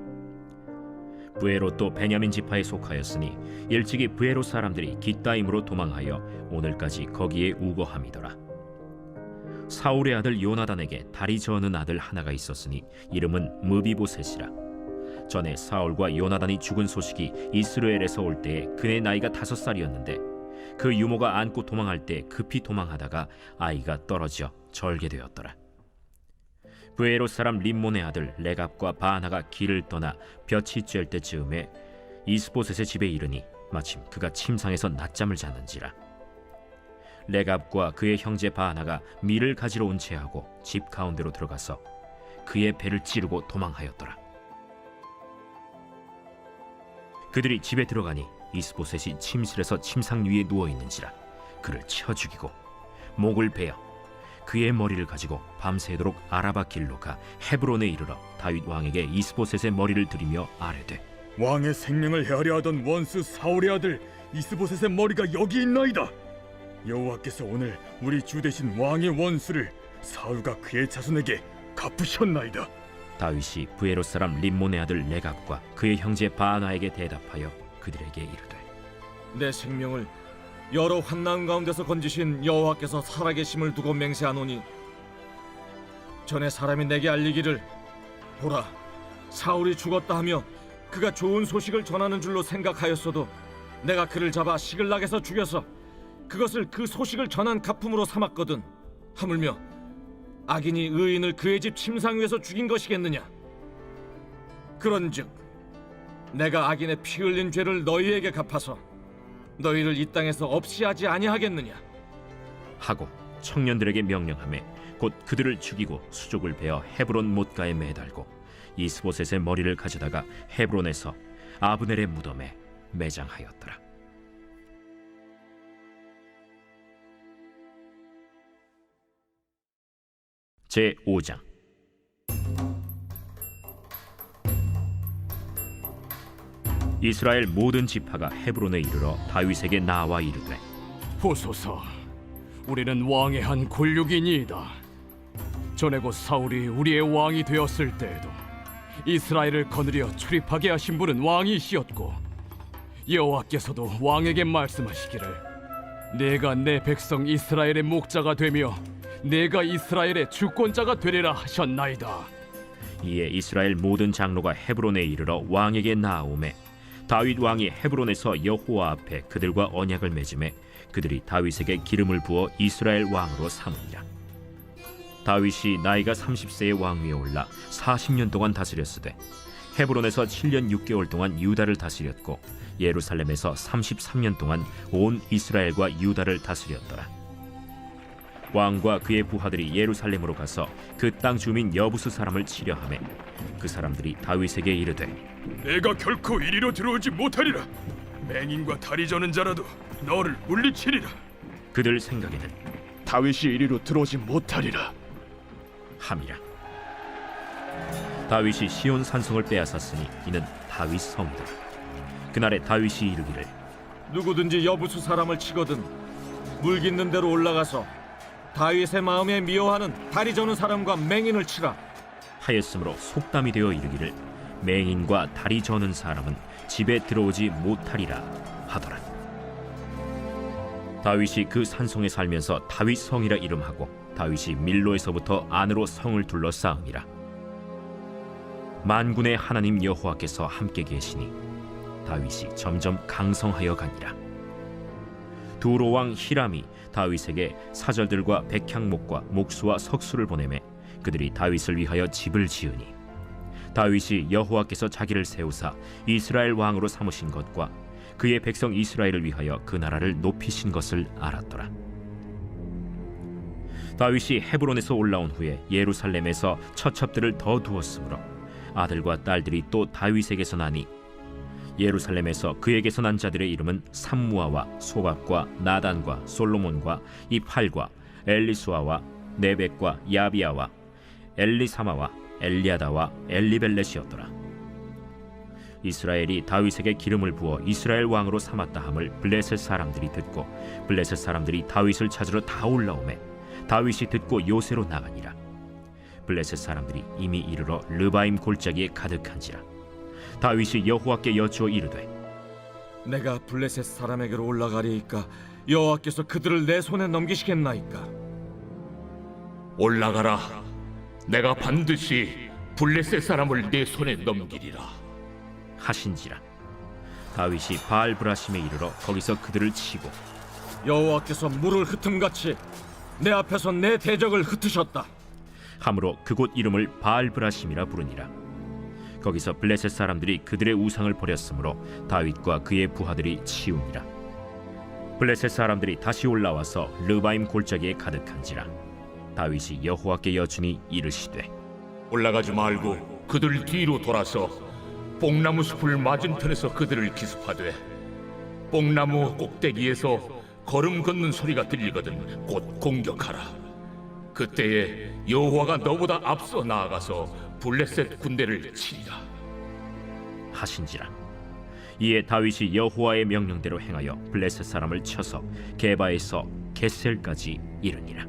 브에롯도 베냐민 지파에 속하였으니 일찍이 브에롯 사람들이 깃다임으로 도망하여 오늘까지 거기에 우거함이더라. 사울의 아들 요나단에게 다리 저는 아들 하나가 있었으니 이름은 무비보셋이라. 전에 사울과 요나단이 죽은 소식이 이스라엘에서 올 때에 그의 나이가 5살이었는데 그 유모가 안고 도망할 때 급히 도망하다가 아이가 떨어져 절게 되었더라. 브에롯 사람 림몬의 아들 레갑과 바나가 길을 떠나 볕이 쬐을 때쯤에 이스보셋의 집에 이르니 마침 그가 침상에서 낮잠을 자는지라. 레갑과 그의 형제 바나가 밀을 가지러 온 채하고 집 가운데로 들어가서 그의 배를 찌르고 도망하였더라. 그들이 집에 들어가니 이스보셋이 침실에서 침상 위에 누워 있는지라 그를 쳐 죽이고 목을 베어 그의 머리를 가지고 밤새도록 아라바 길로 가 헤브론에 이르러 다윗 왕에게 이스보셋의 머리를 들이며 아뢰되 왕의 생명을 헤아려 하던 원수 사울의 아들 이스보셋의 머리가 여기 있나이다. 여호와께서 오늘 우리 주 대신 왕의 원수를 사울과 그의 자손에게 갚으셨나이다. 다윗이 브에롯 사람 림몬의 아들 레갑과 그의 형제 바나에게 대답하여 그들에게 이르되 내 생명을 여러 환난 가운데서 건지신 여호와께서 살아계심을 두고 맹세하노니 전에 사람이 내게 알리기를 보라 사울이 죽었다 하며 그가 좋은 소식을 전하는 줄로 생각하였어도 내가 그를 잡아 시글락에서 죽여서 그것을 그 소식을 전한 가품으로 삼았거든. 하물며 악인이 의인을 그의 집 침상 위에서 죽인 것이겠느냐. 그런즉 내가 악인의 피 흘린 죄를 너희에게 갚아서 너희를 이 땅에서 없이 하지 아니하겠느냐 하고 청년들에게 명령하매 곧 그들을 죽이고 수족을 베어 헤브론 못가에 매달고 이스보셋의 머리를 가져다가 헤브론에서 아브넬의 무덤에 매장하였더라. 제 5장. 이스라엘 모든 지파가 헤브론에 이르러 다윗에게 나와 이르되, 보소서, 우리는 왕의 한 권력이니이다. 전에 곧 사울이 우리의 왕이 되었을 때에도 이스라엘을 거느려 출입하게 하신 분은 왕이시었고, 여호와께서도 왕에게 말씀하시기를 내가 내 백성 이스라엘의 목자가 되며 내가 이스라엘의 주권자가 되리라 하셨나이다. 이에 이스라엘 모든 장로가 헤브론에 이르러 왕에게 나아오매 다윗 왕이 헤브론에서 여호와 앞에 그들과 언약을 맺음에 그들이 다윗에게 기름을 부어 이스라엘 왕으로 삼으니라. 다윗이 나이가 30세의 왕위에 올라 40년 동안 다스렸으되 헤브론에서 7년 6개월 동안 유다를 다스렸고 예루살렘에서 33년 동안 온 이스라엘과 유다를 다스렸더라. 왕과 그의 부하들이 예루살렘으로 가서 그 땅 주민 여부수 사람을 치려하매 그 사람들이 다윗에게 이르되, 내가 결코 이리로 들어오지 못하리라. 맹인과 다리 저는 자라도 너를 물리치리라. 그들 생각에는 다윗이 이리로 들어오지 못하리라 함이라. 다윗이 시온 산성을 빼앗았으니 이는 다윗 성이다. 그날에 다윗이 이르기를, 누구든지 여부수 사람을 치거든 물깃는 대로 올라가서 다윗의 마음에 미워하는 다리 저는 사람과 맹인을 치라 하였으므로 속담이 되어 이르기를 맹인과 다리 저는 사람은 집에 들어오지 못하리라 하더라. 다윗이 그 산성에 살면서 다윗 성이라 이름하고 다윗이 밀로에서부터 안으로 성을 둘러싸음이라. 만군의 하나님 여호와께서 함께 계시니 다윗이 점점 강성하여 가니라. 두로 왕 히람이 다윗에게 사절들과 백향목과 목수와 석수를 보내매 그들이 다윗을 위하여 집을 지으니 다윗이 여호와께서 자기를 세우사 이스라엘 왕으로 삼으신 것과 그의 백성 이스라엘을 위하여 그 나라를 높이신 것을 알았더라. 다윗이 헤브론에서 올라온 후에 예루살렘에서 처첩들을 더 두었으므로 아들과 딸들이 또 다윗에게서 나니 예루살렘에서 그에게서 난 자들의 이름은 삼무아와 소갑과 나단과 솔로몬과 이팔과 엘리수아와 네벡과 야비아와 엘리사마와 엘리아다와 엘리벨렛이었더라. 이스라엘이 다윗에게 기름을 부어 이스라엘 왕으로 삼았다 함을 블레셋 사람들이 듣고 블레셋 사람들이 다윗을 찾으러 다 올라오매 다윗이 듣고 요새로 나가니라. 블레셋 사람들이 이미 이르러 르바임 골짜기에 가득한지라. 다윗이 여호와께 여쭈어 이르되, 내가 블레셋 사람에게로 올라가리이까 여호와께서 그들을 내 손에 넘기시겠나이까? 올라가라. 내가 반드시 블레셋 사람을 내 손에 넘기리라 하신지라. 다윗이 바알브라심에 이르러 거기서 그들을 치고 여호와께서 물을 흩음같이 내 앞에서 내 대적을 흩으셨다. 함으로 그곳 이름을 바알브라심이라 부르니라. 거기서 블레셋 사람들이 그들의 우상을 버렸으므로 다윗과 그의 부하들이 치우니라. 블레셋 사람들이 다시 올라와서 르바임 골짜기에 가득한지라. 다윗이 여호와께 여쭈니 이르시되, 올라가지 말고 그들 뒤로 돌아서 뽕나무 숲을 맞은편에서 그들을 기습하되 뽕나무 꼭대기에서 걸음 걷는 소리가 들리거든 곧 공격하라. 그때에 여호와가 너보다 앞서 나아가서 블레셋 군대를 치리라 하신지라. 이에 다윗이 여호와의 명령대로 행하여 블레셋 사람을 쳐서 게바에서 겟셀까지 이르니라.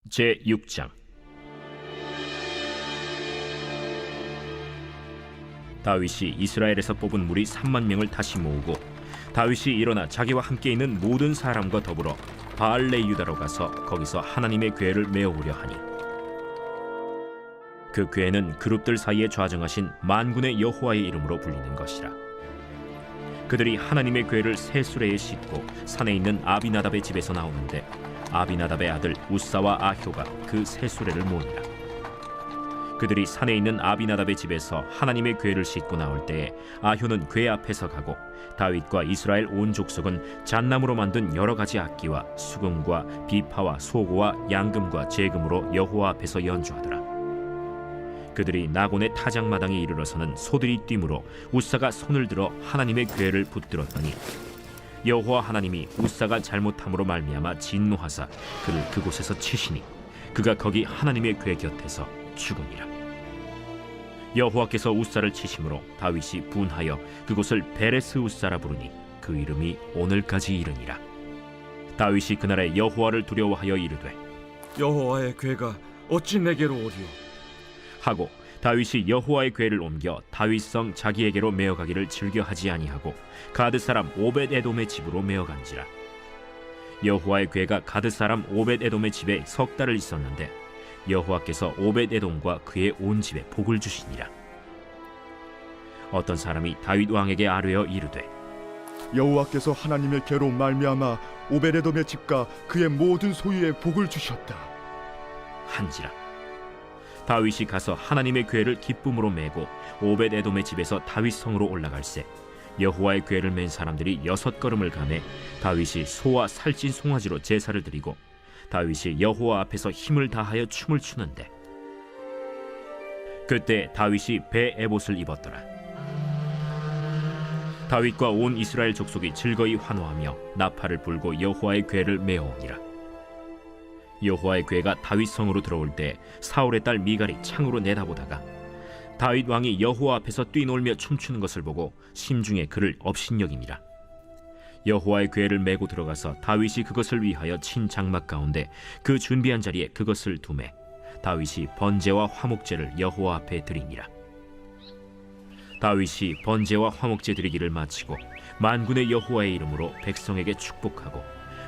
제 6장. 다윗이 이스라엘에서 뽑은 무리 3만 명을 다시 모으고 다윗이 일어나 자기와 함께 있는 모든 사람과 더불어 바알레 유다로 가서 거기서 하나님의 궤를 메어오려 하니 그 궤는 그룹들 사이에 좌정하신 만군의 여호와의 이름으로 불리는 것이라. 그들이 하나님의 궤를 새 수레에 싣고 산에 있는 아비나답의 집에서 나오는데 아비나답의 아들 우사와 아효가 그 새 수레를 모으니라. 그들이 산에 있는 아비나답의 집에서 하나님의 궤를 싣고 나올 때에 아효는 궤 앞에서 가고 다윗과 이스라엘 온 족속은 잣나무로 만든 여러 가지 악기와 수금과 비파와 소고와 양금과 제금으로 여호와 앞에서 연주하더라. 그들이 나곤의 타작마당에 이르러서는 소들이 뛰므로 우사가 손을 들어 하나님의 궤를 붙들었더니 여호와 하나님이 우사가 잘못함으로 말미암아 진노하사 그를 그곳에서 치시니 그가 거기 하나님의 궤 곁에서 죽으니라. 여호와께서 우사를 치심으로 다윗이 분하여 그곳을 베레스 우사라 부르니 그 이름이 오늘까지 이르니라. 다윗이 그날에 여호와를 두려워하여 이르되 여호와의 궤가 어찌 내게로 오리오? 하고 다윗이 여호와의 궤를 옮겨 다윗성 자기에게로 메어가기를 즐겨하지 아니하고 가드 사람 오벳 에돔의 집으로 메어간지라. 여호와의 궤가 가드 사람 오벳 에돔의 집에 석 달을 있었는데 여호와께서 오벳 에돔과 그의 온 집에 복을 주시니라. 어떤 사람이 다윗 왕에게 아뢰어 이르되 여호와께서 하나님의 궤로 말미암아 오베데돔의 집과 그의 모든 소유에 복을 주셨다 한지라. 다윗이 가서 하나님의 궤를 기쁨으로 메고 오벳 에돔의 집에서 다윗 성으로 올라갈새 여호와의 궤를 맨 사람들이 6걸음을 가매 다윗이 소와 살찐 송아지로 제사를 드리고 다윗이 여호와 앞에서 힘을 다하여 춤을 추는데 그때 다윗이 배 에봇을 입었더라. 다윗과 온 이스라엘 족속이 즐거이 환호하며 나팔을 불고 여호와의 궤를 메어오니라. 여호와의 궤가 다윗 성으로 들어올 때 사울의 딸 미갈이 창으로 내다보다가 다윗 왕이 여호와 앞에서 뛰놀며 춤추는 것을 보고 심중에 그를 업신여김이라. 여호와의 궤를 메고 들어가서 다윗이 그것을 위하여 친 장막 가운데 그 준비한 자리에 그것을 두매 다윗이 번제와 화목제를 여호와 앞에 드리니라. 다윗이 번제와 화목제 드리기를 마치고 만군의 여호와의 이름으로 백성에게 축복하고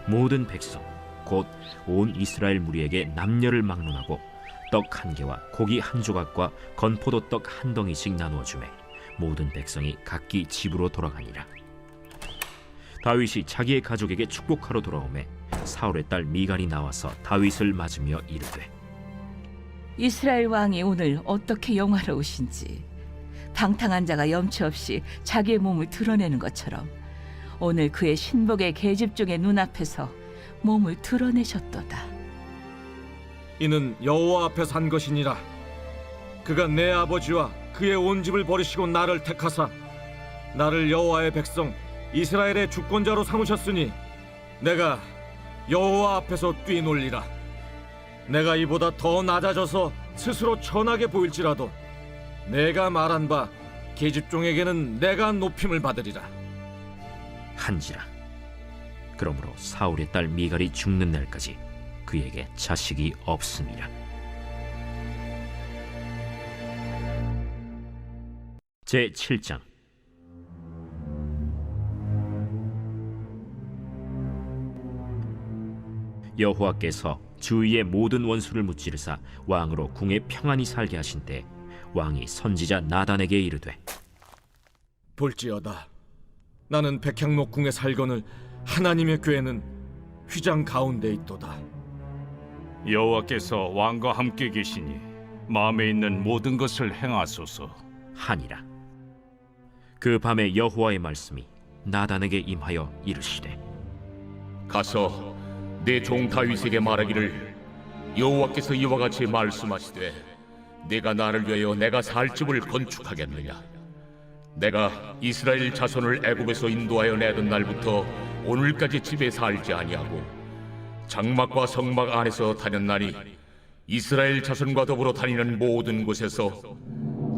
모든 백성 곧 온 이스라엘 무리에게 남녀를 막론하고 떡 1개와 고기 1조각과 건포도 떡 1덩이씩 나누어 주매 모든 백성이 각기 집으로 돌아가니라. 다윗이 자기의 가족에게 축복하러 돌아오매 사울의 딸 미갈이 나와서 다윗을 맞으며 이르되 이스라엘 왕이 오늘 어떻게 영화로우신지 방탕한 자가 염치 없이 자기의 몸을 드러내는 것처럼 오늘 그의 신복의 계집종의 눈앞에서 몸을 드러내셨도다. 이는 여호와 앞에서 한 것이니라. 그가 내 아버지와 그의 온 집을 버리시고 나를 택하사 나를 여호와의 백성 이스라엘의 주권자로 삼으셨으니 내가 여호와 앞에서 뛰놀리라. 내가 이보다 더 낮아져서 스스로 천하게 보일지라도 내가 말한 바 계집종에게는 내가 높임을 받으리라. 한지라. 그러므로 사울의 딸 미갈이 죽는 날까지 그에게 자식이 없음이라. 제 7장. 여호와께서 주위의 모든 원수를 무찌르사 왕으로 궁에 평안히 살게 하신 때 왕이 선지자 나단에게 이르되 볼지어다 나는 백향목 궁에 살거늘 하나님의 궤는 휘장 가운데 있도다. 여호와께서 왕과 함께 계시니 마음에 있는 모든 것을 행하소서 하니라. 그 밤에 여호와의 말씀이 나단에게 임하여 이르시되 가서 내 종 다윗에게 말하기를 여호와께서 이와 같이 말씀하시되 네가 나를 위하여 내가 살 집을 건축하겠느냐. 내가 이스라엘 자손을 애굽에서 인도하여 내던 날부터 오늘까지 집에 살지 아니하고 장막과 성막 안에서 다녔나니 이스라엘 자손과 더불어 다니는 모든 곳에서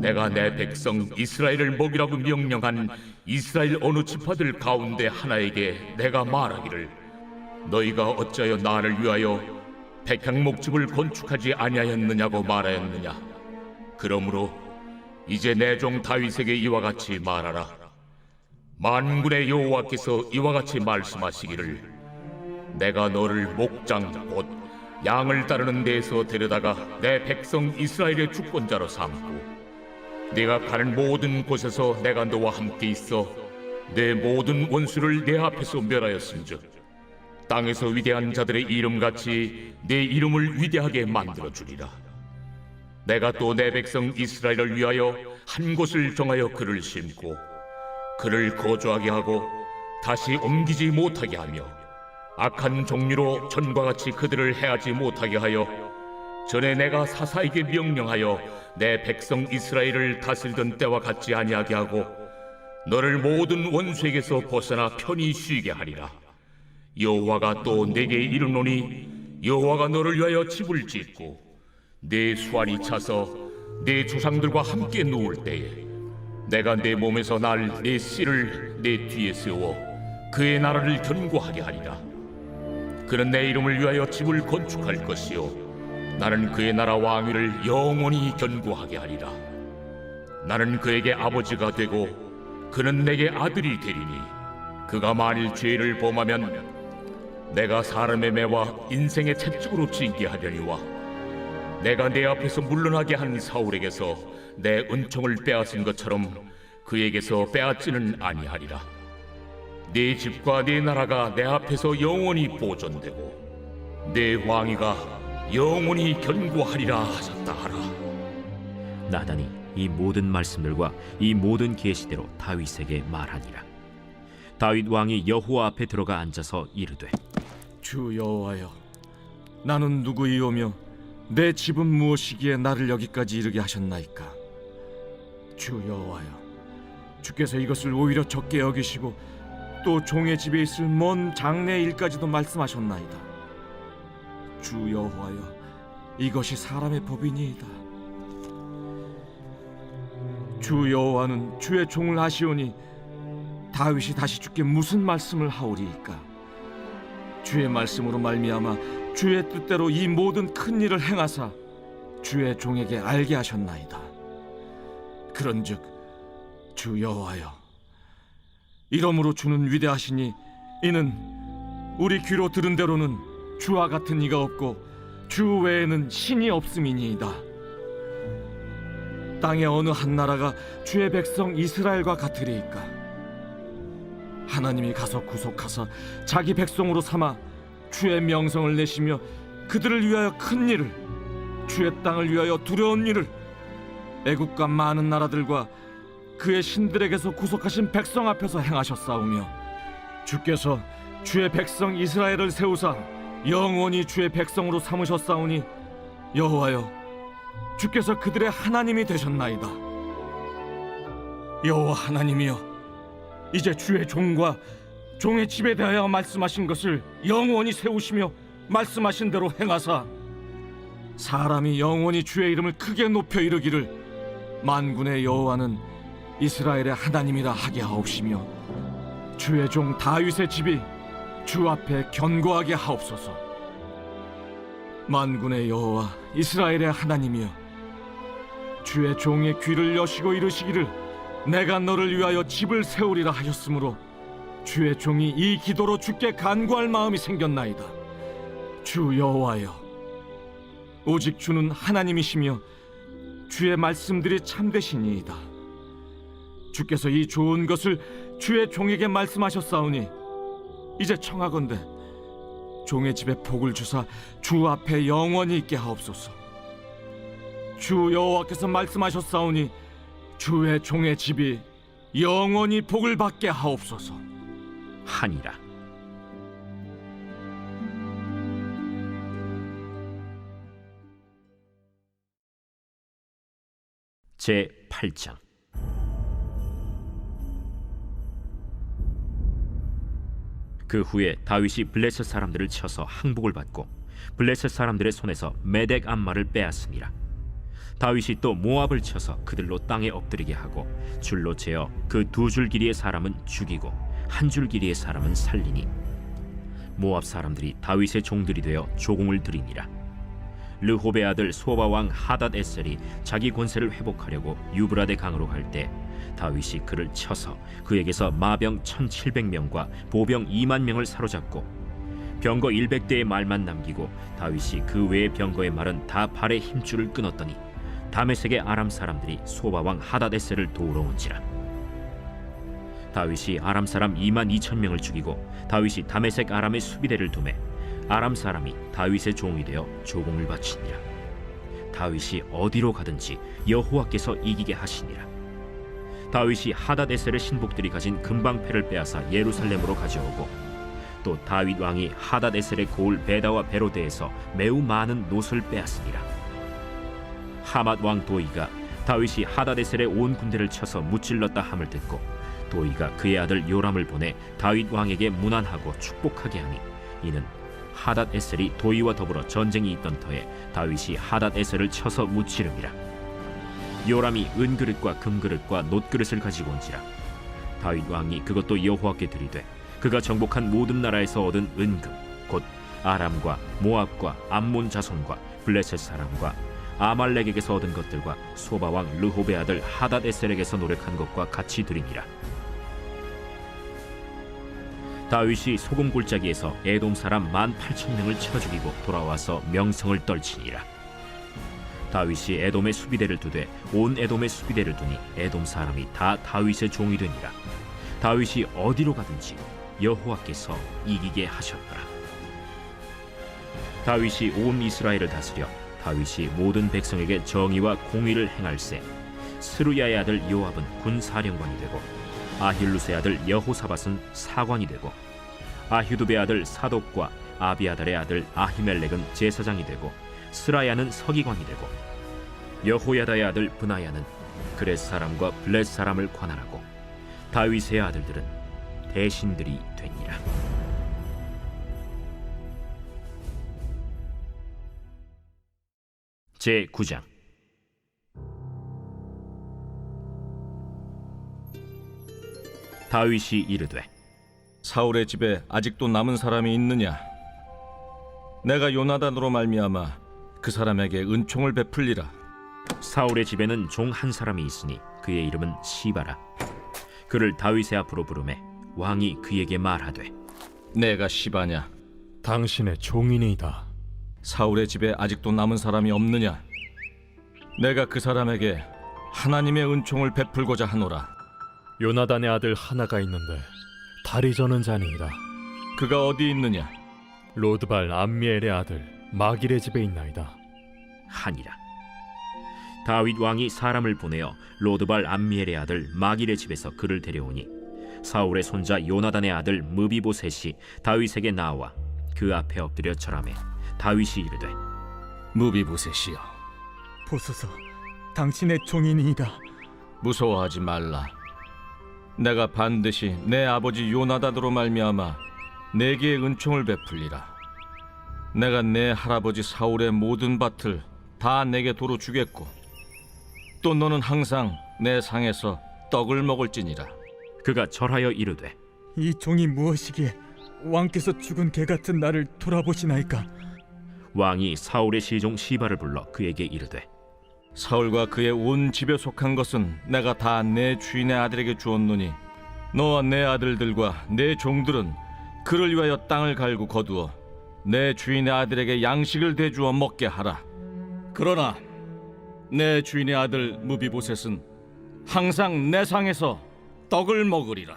내가 내 백성 이스라엘을 먹이라고 명령한 이스라엘 어느 지파들 가운데 하나에게 내가 말하기를 너희가 어찌하여 나를 위하여 백향목집을 건축하지 아니하였느냐고 말하였느냐. 그러므로 이제 내 종 다윗에게 이와 같이 말하라. 만군의 여호와께서 이와 같이 말씀하시기를 내가 너를 목장 곧 양을 따르는 데에서 데려다가 내 백성 이스라엘의 주권자로 삼고 네가 가는 모든 곳에서 내가 너와 함께 있어 내 모든 원수를 내 앞에서 멸하였은즉 땅에서 위대한 자들의 이름같이 내 이름을 위대하게 만들어 주리라. 내가 또 내 백성 이스라엘을 위하여 한 곳을 정하여 그를 심고 그를 거주하게 하고 다시 옮기지 못하게 하며 악한 종류로 전과 같이 그들을 해하지 못하게 하여 전에 내가 사사에게 명령하여 내 백성 이스라엘을 다스리던 때와 같지 아니하게 하고 너를 모든 원수에게서 벗어나 편히 쉬게 하리라. 여호와가 또 내게 이르노니 여호와가 너를 위하여 집을 짓고 내 수알이 차서 내 조상들과 함께 누울 때에 내가 내 몸에서 날 내 씨를 내 뒤에 세워 그의 나라를 견고하게 하리라. 그는 내 이름을 위하여 집을 건축할 것이요 나는 그의 나라 왕위를 영원히 견고하게 하리라. 나는 그에게 아버지가 되고 그는 내게 아들이 되리니 그가 만일 죄를 범하면 내가 사람의 매와 인생의 채찍으로 징계하려니와 내가 내 앞에서 물러나게 한 사울에게서 내 은총을 빼앗은 것처럼 그에게서 빼앗지는 아니하리라. 네 집과 네 나라가 내 앞에서 영원히 보존되고 내 왕위가 영원히 견고하리라 하셨다 하라. 나단이 이 모든 말씀들과 이 모든 계시대로 다윗에게 말하니라. 다윗 왕이 여호와 앞에 들어가 앉아서 이르되 주 여호와여, 나는 누구이오며 내 집은 무엇이기에 나를 여기까지 이르게 하셨나이까? 주 여호와여, 주께서 이것을 오히려 적게 여기시고 또 종의 집에 있을 먼 장래 일까지도 말씀하셨나이다. 주 여호와여, 이것이 사람의 법이니이다. 주 여호와는 주의 종을 아시오니 다윗이 다시 주께 무슨 말씀을 하오리이까? 주의 말씀으로 말미암아 주의 뜻대로 이 모든 큰 일을 행하사 주의 종에게 알게 하셨나이다. 그런즉 주 여호와여, 이러므로 주는 위대하시니 이는 우리 귀로 들은 대로는 주와 같은 이가 없고 주 외에는 신이 없음이니이다. 땅의 어느 한 나라가 주의 백성 이스라엘과 같으리이까? 하나님이 가서 구속하사 자기 백성으로 삼아 주의 명성을 내시며 그들을 위하여 큰 일을, 주의 땅을 위하여 두려운 일을 애국과 많은 나라들과 그의 신들에게서 구속하신 백성 앞에서 행하셨사오며 주께서 주의 백성 이스라엘을 세우사 영원히 주의 백성으로 삼으셨사오니 여호와여, 주께서 그들의 하나님이 되셨나이다. 여호와 하나님이여, 이제 주의 종과 종의 집에 대하여 말씀하신 것을 영원히 세우시며 말씀하신 대로 행하사 사람이 영원히 주의 이름을 크게 높여 이르기를 만군의 여호와는 이스라엘의 하나님이라 하게 하옵시며 주의 종 다윗의 집이 주 앞에 견고하게 하옵소서. 만군의 여호와 이스라엘의 하나님이여, 주의 종의 귀를 여시고 이르시기를 내가 너를 위하여 집을 세우리라 하셨으므로 주의 종이 이 기도로 주께 간구할 마음이 생겼나이다. 주 여호와여, 오직 주는 하나님이시며 주의 말씀들이 참되시니이다. 주께서 이 좋은 것을 주의 종에게 말씀하셨사오니 이제 청하건대 종의 집에 복을 주사 주 앞에 영원히 있게 하옵소서. 주 여호와께서 말씀하셨사오니 주의 종의 집이 영원히 복을 받게 하옵소서 하니라. 제 8장. 그 후에 다윗이 블레셋 사람들을 쳐서 항복을 받고 블레셋 사람들의 손에서 메덱 암마를 빼앗으니라. 다윗이 또 모압을 쳐서 그들로 땅에 엎드리게 하고 줄로 재어 그 두 줄 길이의 사람은 죽이고 한 줄 길이의 사람은 살리니 모압 사람들이 다윗의 종들이 되어 조공을 드리니라. 르홉의 아들 소바 왕 하닷 에셀이 자기 권세를 회복하려고 유브라데 강으로 갈 때 다윗이 그를 쳐서 그에게서 마병 1700명과 보병 2만 명을 사로잡고 병거 100대의 말만 남기고 다윗이 그 외의 병거의 말은 다 발의 힘줄을 끊었더니 다메섹의 아람 사람들이 소바 왕 하닷 에셀을 도우러 온지라. 다윗이 아람 사람 2만 2천 명을 죽이고 다윗이 다메섹 아람의 수비대를 두매 아람 사람이 다윗의 종이 되어 조공을 바치니라. 다윗이 어디로 가든지 여호와께서 이기게 하시니라. 다윗이 하닷에셀의 신복들이 가진 금방패를 빼앗아 예루살렘으로 가져오고 또 다윗 왕이 하닷에셀의 고을 베다와 베로데에서 매우 많은 놋을 빼앗으니라. 하맛 왕 도이가 다윗이 하닷에셀의 온 군대를 쳐서 무찔렀다 함을 듣고 도이가 그의 아들 요람을 보내 다윗 왕에게 문안하고 축복하게 하니 이는 하닷에셀이 도이와 더불어 전쟁이 있던 터에 다윗이 하닷에셀을 쳐서 무찌름이라. 요람이 은그릇과 금그릇과 놋그릇을 가지고 온지라. 다윗 왕이 그것도 여호와께 드리되 그가 정복한 모든 나라에서 얻은 은금 곧 아람과 모압과 암몬 자손과 블레셋 사람과 아말렉에게서 얻은 것들과 소바 왕 르홉의 아들 하닷에셀에게서 노력한 것과 같이 드리니라. 다윗이 소금 골짜기에서 에돔 사람 18,000명을 쳐 죽이고 돌아와서 명성을 떨치니라. 다윗이 에돔의 수비대를 두되 온 에돔의 수비대를 두니 에돔 사람이 다 다윗의 종이 되니라. 다윗이 어디로 가든지 여호와께서 이기게 하셨더라. 다윗이 온 이스라엘을 다스려 다윗이 모든 백성에게 정의와 공의를 행할세. 스루야의 아들 요압은 군사령관이 되고 아힐루스의 아들 여호사밧은 사관이 되고 아휴두베의 아들 사독과 아비아달의 아들 아히멜렉은 제사장이 되고 스라야는 서기관이 되고 여호야다의 아들 브나야는 그렛 사람과 블렛 사람을 관할하고 다윗의 아들들은 대신들이 되니라. 제9장. 다윗이 이르되 사울의 집에 아직도 남은 사람이 있느냐? 내가 요나단으로 말미암아 그 사람에게 은총을 베풀리라. 사울의 집에는 종 한 사람이 있으니 그의 이름은 시바라. 그를 다윗의 앞으로 부르매 왕이 그에게 말하되 내가 시바냐? 당신의 종이니이다. 사울의 집에 아직도 남은 사람이 없느냐? 내가 그 사람에게 하나님의 은총을 베풀고자 하노라. 요나단의 아들 하나가 있는데 다리 저는 자니이다. 그가 어디 있느냐? 로드발 암미엘의 아들 마길의 집에 있나이다. 하니라. 다윗 왕이 사람을 보내어 로드발 암미엘의 아들 마길의 집에서 그를 데려오니 사울의 손자 요나단의 아들 무비보셋이 다윗에게 나와 그 앞에 엎드려 절하매 다윗이 이르되 무비보셋이여, 보소서, 당신의 종이니이다. 무서워하지 말라. 내가 반드시 내 아버지 요나단으로 말미암아 내게 은총을 베풀리라. 내가 내 할아버지 사울의 모든 밭을 다 내게 도로 주겠고 또 너는 항상 내 상에서 떡을 먹을지니라. 그가 절하여 이르되 이 종이 무엇이기에 왕께서 죽은 개 같은 나를 돌아보시나이까? 왕이 사울의 시종 시바를 불러 그에게 이르되 사울과 그의 온 집에 속한 것은 내가 다 내 주인의 아들에게 주었노니 너와 내 아들들과 내 종들은 그를 위하여 땅을 갈고 거두어 내 주인의 아들에게 양식을 대주어 먹게 하라. 그러나 내 주인의 아들 무비보셋은 항상 내 상에서 떡을 먹으리라.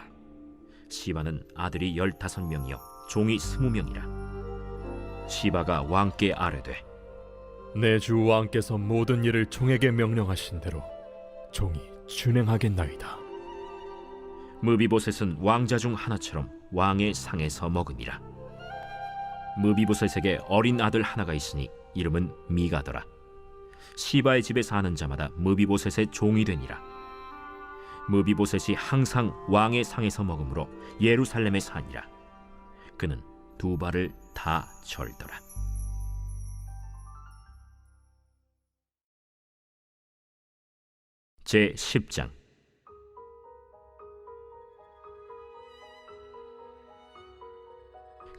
시바는 아들이 15명이요 종이 20명이라. 시바가 왕께 아뢰되 내 주 왕께서 모든 일을 종에게 명령하신 대로 종이 준행하겠나이다. 무비보셋은 왕자 중 하나처럼 왕의 상에서 먹으니라. 무비보셋에게 어린 아들 하나가 있으니 이름은 미가더라. 시바의 집에 사는 자마다 무비보셋의 종이 되니라. 무비보셋이 항상 왕의 상에서 먹으므로 예루살렘에 사니라. 그는 두 발을 다 절더라. 제10장.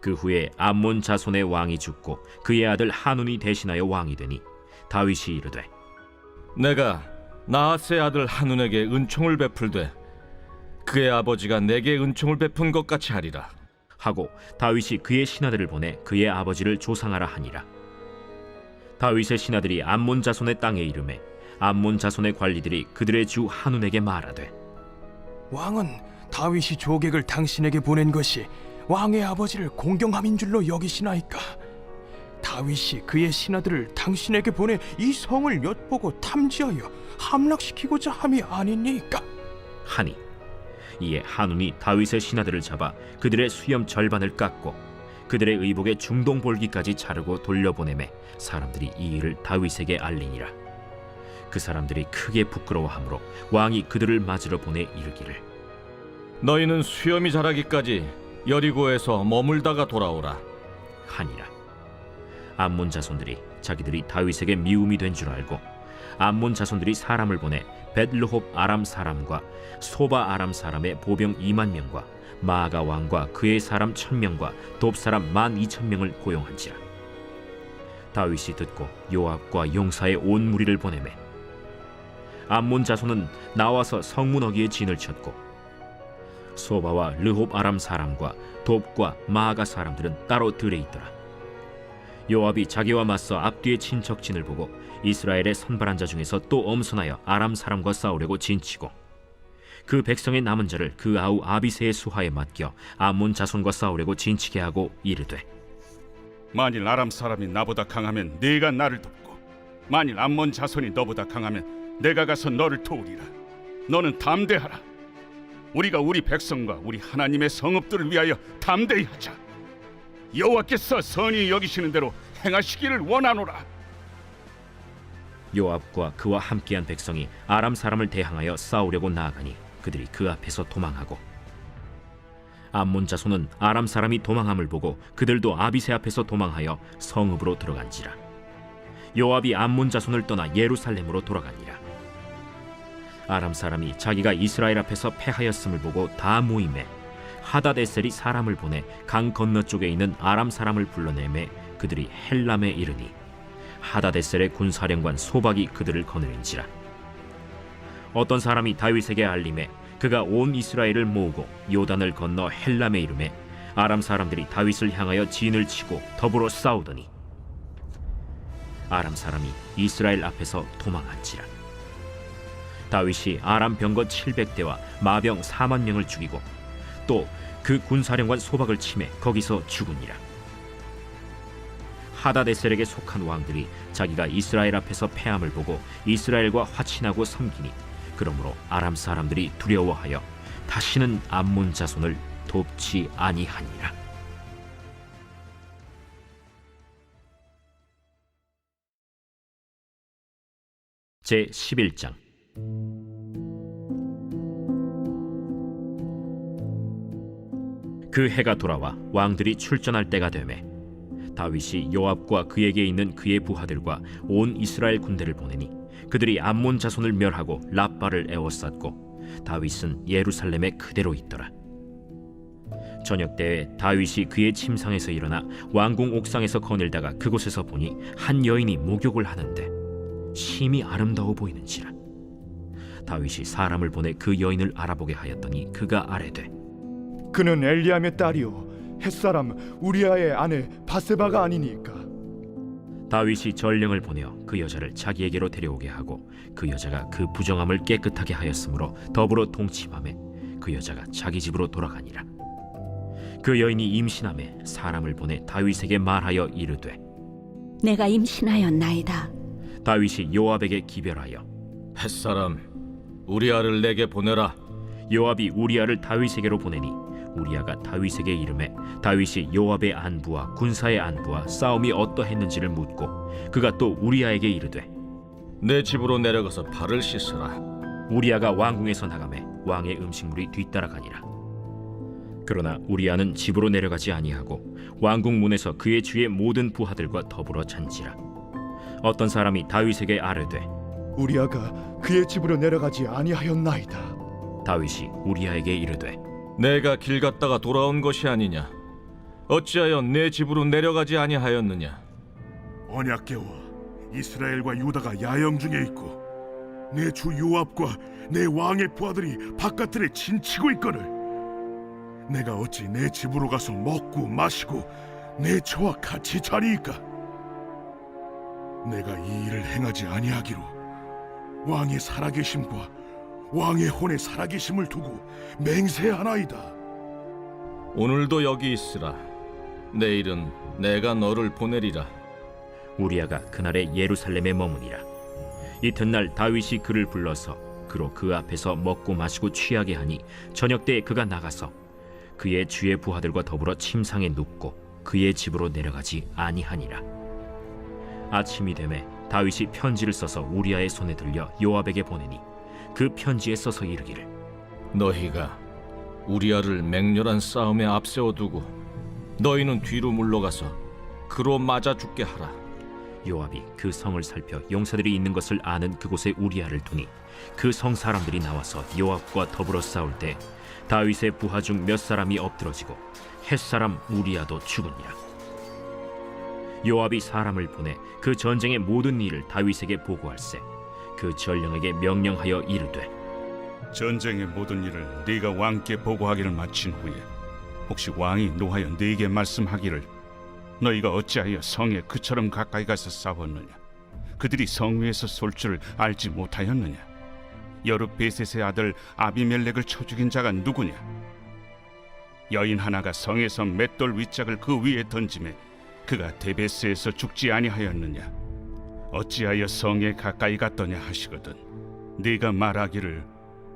그 후에 암몬 자손의 왕이 죽고 그의 아들 하눈이 대신하여 왕이 되니 다윗이 이르되 내가 나하스의 아들 하눈에게 은총을 베풀되 그의 아버지가 내게 은총을 베푼 것 같이 하리라 하고 다윗이 그의 신하들을 보내 그의 아버지를 조상하라 하니라. 다윗의 신하들이 암몬 자손의 땅에 이르매 암몬 자손의 관리들이 그들의 주 하눈에게 말하되 왕은 다윗이 조객을 당신에게 보낸 것이 왕의 아버지를 공경함인 줄로 여기시나이까? 다윗이 그의 신하들을 당신에게 보내 이 성을 엿보고 탐지하여 함락시키고자 함이 아니니까? 하니 이에 한운이 다윗의 신하들을 잡아 그들의 수염 절반을 깎고 그들의 의복의 중동볼기까지 자르고 돌려보내매 사람들이 이 일을 다윗에게 알리니라. 그 사람들이 크게 부끄러워하므로 왕이 그들을 맞으러 보내 이르기를 너희는 수염이 자라기까지 여리고에서 머물다가 돌아오라. 하니라. 암몬 자손들이 자기들이 다윗에게 미움이 된 줄 알고 암몬 자손들이 사람을 보내 벳르홉 아람 사람과 소바 아람 사람의 보병 2만 명과 마아가 왕과 그의 사람 1,000명과 돕 사람 12,000명을 고용한지라. 다윗이 듣고 요압과 용사의 온 무리를 보내매 암몬 자손은 나와서 성문 어귀에 진을 쳤고 소바와 르홉 아람 사람과 돕과 마아가 사람들은 따로 들에 있더라. 요압이 자기와 맞서 앞뒤의 친척진을 보고 이스라엘의 선발한 자 중에서 또 엄선하여 아람 사람과 싸우려고 진치고 그 백성의 남은 자를 그 아우 아비새의 수하에 맡겨 암몬 자손과 싸우려고 진치게 하고 이르되 만일 아람 사람이 나보다 강하면 네가 나를 돕고 만일 암몬 자손이 너보다 강하면 내가 가서 너를 도우리라. 너는 담대하라. 우리가 우리 백성과 우리 하나님의 성읍들을 위하여 담대히 하자. 여호와께서 선히 여기시는 대로 행하시기를 원하노라. 요압과 그와 함께한 백성이 아람 사람을 대항하여 싸우려고 나아가니 그들이 그 앞에서 도망하고 암몬 자손은 아람 사람이 도망함을 보고 그들도 아비새 앞에서 도망하여 성읍으로 들어간지라. 요압이 암몬 자손을 떠나 예루살렘으로 돌아가니라. 아람 사람이 자기가 이스라엘 앞에서 패하였음을 보고 다 모임에 하다데셀이 사람을 보내 강 건너쪽에 있는 아람 사람을 불러내매 그들이 헬람에 이르니 하다데셀의 군사령관 소박이 그들을 거느린지라. 어떤 사람이 다윗에게 알림해 그가 온 이스라엘을 모으고 요단을 건너 헬람에 이르매 아람 사람들이 다윗을 향하여 진을 치고 더불어 싸우더니 아람 사람이 이스라엘 앞에서 도망한지라. 다윗이 아람 병거 700대와 마병 4만 명을 죽이고 또 그 군사령관 소박을 치매 거기서 죽으니라. 하다데셀에게 속한 왕들이 자기가 이스라엘 앞에서 패함을 보고 이스라엘과 화친하고 섬기니 그러므로 아람 사람들이 두려워하여 다시는 암몬 자손을 돕지 아니하니라. 제 11장. 그 해가 돌아와 왕들이 출전할 때가 되매 다윗이 요압과 그에게 있는 그의 부하들과 온 이스라엘 군대를 보내니 그들이 암몬 자손을 멸하고 랍바를 에워쌌고 다윗은 예루살렘에 그대로 있더라. 저녁 때에 다윗이 그의 침상에서 일어나 왕궁 옥상에서 거닐다가 그곳에서 보니 한 여인이 목욕을 하는데 심히 아름다워 보이는지라. 다윗이 사람을 보내 그 여인을 알아보게 하였더니 그가 아뢰되 그는 엘리암의 딸이요 햇사람 우리아의 아내 바세바가 아니니까? 다윗이 전령을 보내어 그 여자를 자기에게로 데려오게 하고 그 여자가 그 부정함을 깨끗하게 하였으므로 더불어 동침하매 그 여자가 자기 집으로 돌아가니라. 그 여인이 임신하매 사람을 보내 다윗에게 말하여 이르되 내가 임신하였나이다. 다윗이 요압에게 기별하여 햇사람 우리아를 내게 보내라. 요압이 우리아를 다윗에게로 보내니 우리아가 다윗에게 이르매 다윗이 요압의 안부와 군사의 안부와 싸움이 어떠했는지를 묻고 그가 또 우리아에게 이르되 내 집으로 내려가서 발을 씻으라. 우리아가 왕궁에서 나가매 왕의 음식물이 뒤따라가니라. 그러나 우리아는 집으로 내려가지 아니하고 왕궁 문에서 그의 주의 모든 부하들과 더불어 잔지라. 어떤 사람이 다윗에게 아뢰되 우리아가 그의 집으로 내려가지 아니하였나이다. 다윗이 우리아에게 이르되 내가 길 갔다가 돌아온 것이 아니냐? 어찌하여 내 집으로 내려가지 아니하였느냐? 언약궤와 이스라엘과 유다가 야영 중에 있고 내 주 요압과 내 왕의 부하들이 바깥들에 진치고 있거늘 내가 어찌 내 집으로 가서 먹고 마시고 내 처와 같이 자리이까? 내가 이 일을 행하지 아니하기로 왕의 살아계심과 왕의 혼의 살아계심을 두고 맹세하나이다. 오늘도 여기 있으라. 내일은 내가 너를 보내리라. 우리아가 그날에 예루살렘에 머무니라. 이튿날 다윗이 그를 불러서 그로 그 앞에서 먹고 마시고 취하게 하니 저녁 때에 그가 나가서 그의 주의 부하들과 더불어 침상에 눕고 그의 집으로 내려가지 아니하니라. 아침이 되매 다윗이 편지를 써서 우리아의 손에 들려 요압에게 보내니 그 편지에 써서 이르기를 너희가 우리아를 맹렬한 싸움에 앞세워 두고 너희는 뒤로 물러가서 그로 맞아 죽게 하라. 요압이 그 성을 살펴 용사들이 있는 것을 아는 그곳에 우리아를 두니 그 성 사람들이 나와서 요압과 더불어 싸울 때 다윗의 부하 중 몇 사람이 엎드러지고 햇사람 우리아도 죽으니라. 요압이 사람을 보내 그 전쟁의 모든 일을 다윗에게 보고할세 그 전령에게 명령하여 이르되 전쟁의 모든 일을 네가 왕께 보고하기를 마친 후에 혹시 왕이 노하여 네게 말씀하기를 너희가 어찌하여 성에 그처럼 가까이 가서 싸웠느냐? 그들이 성 위에서 쏠 줄 알지 못하였느냐? 여룻베셋의 아들 아비멜렉을 쳐 죽인 자가 누구냐? 여인 하나가 성에서 맷돌 윗짝을 그 위에 던지매 그가 데베스에서 죽지 아니하였느냐? 어찌하여 성에 가까이 갔더냐 하시거든 네가 말하기를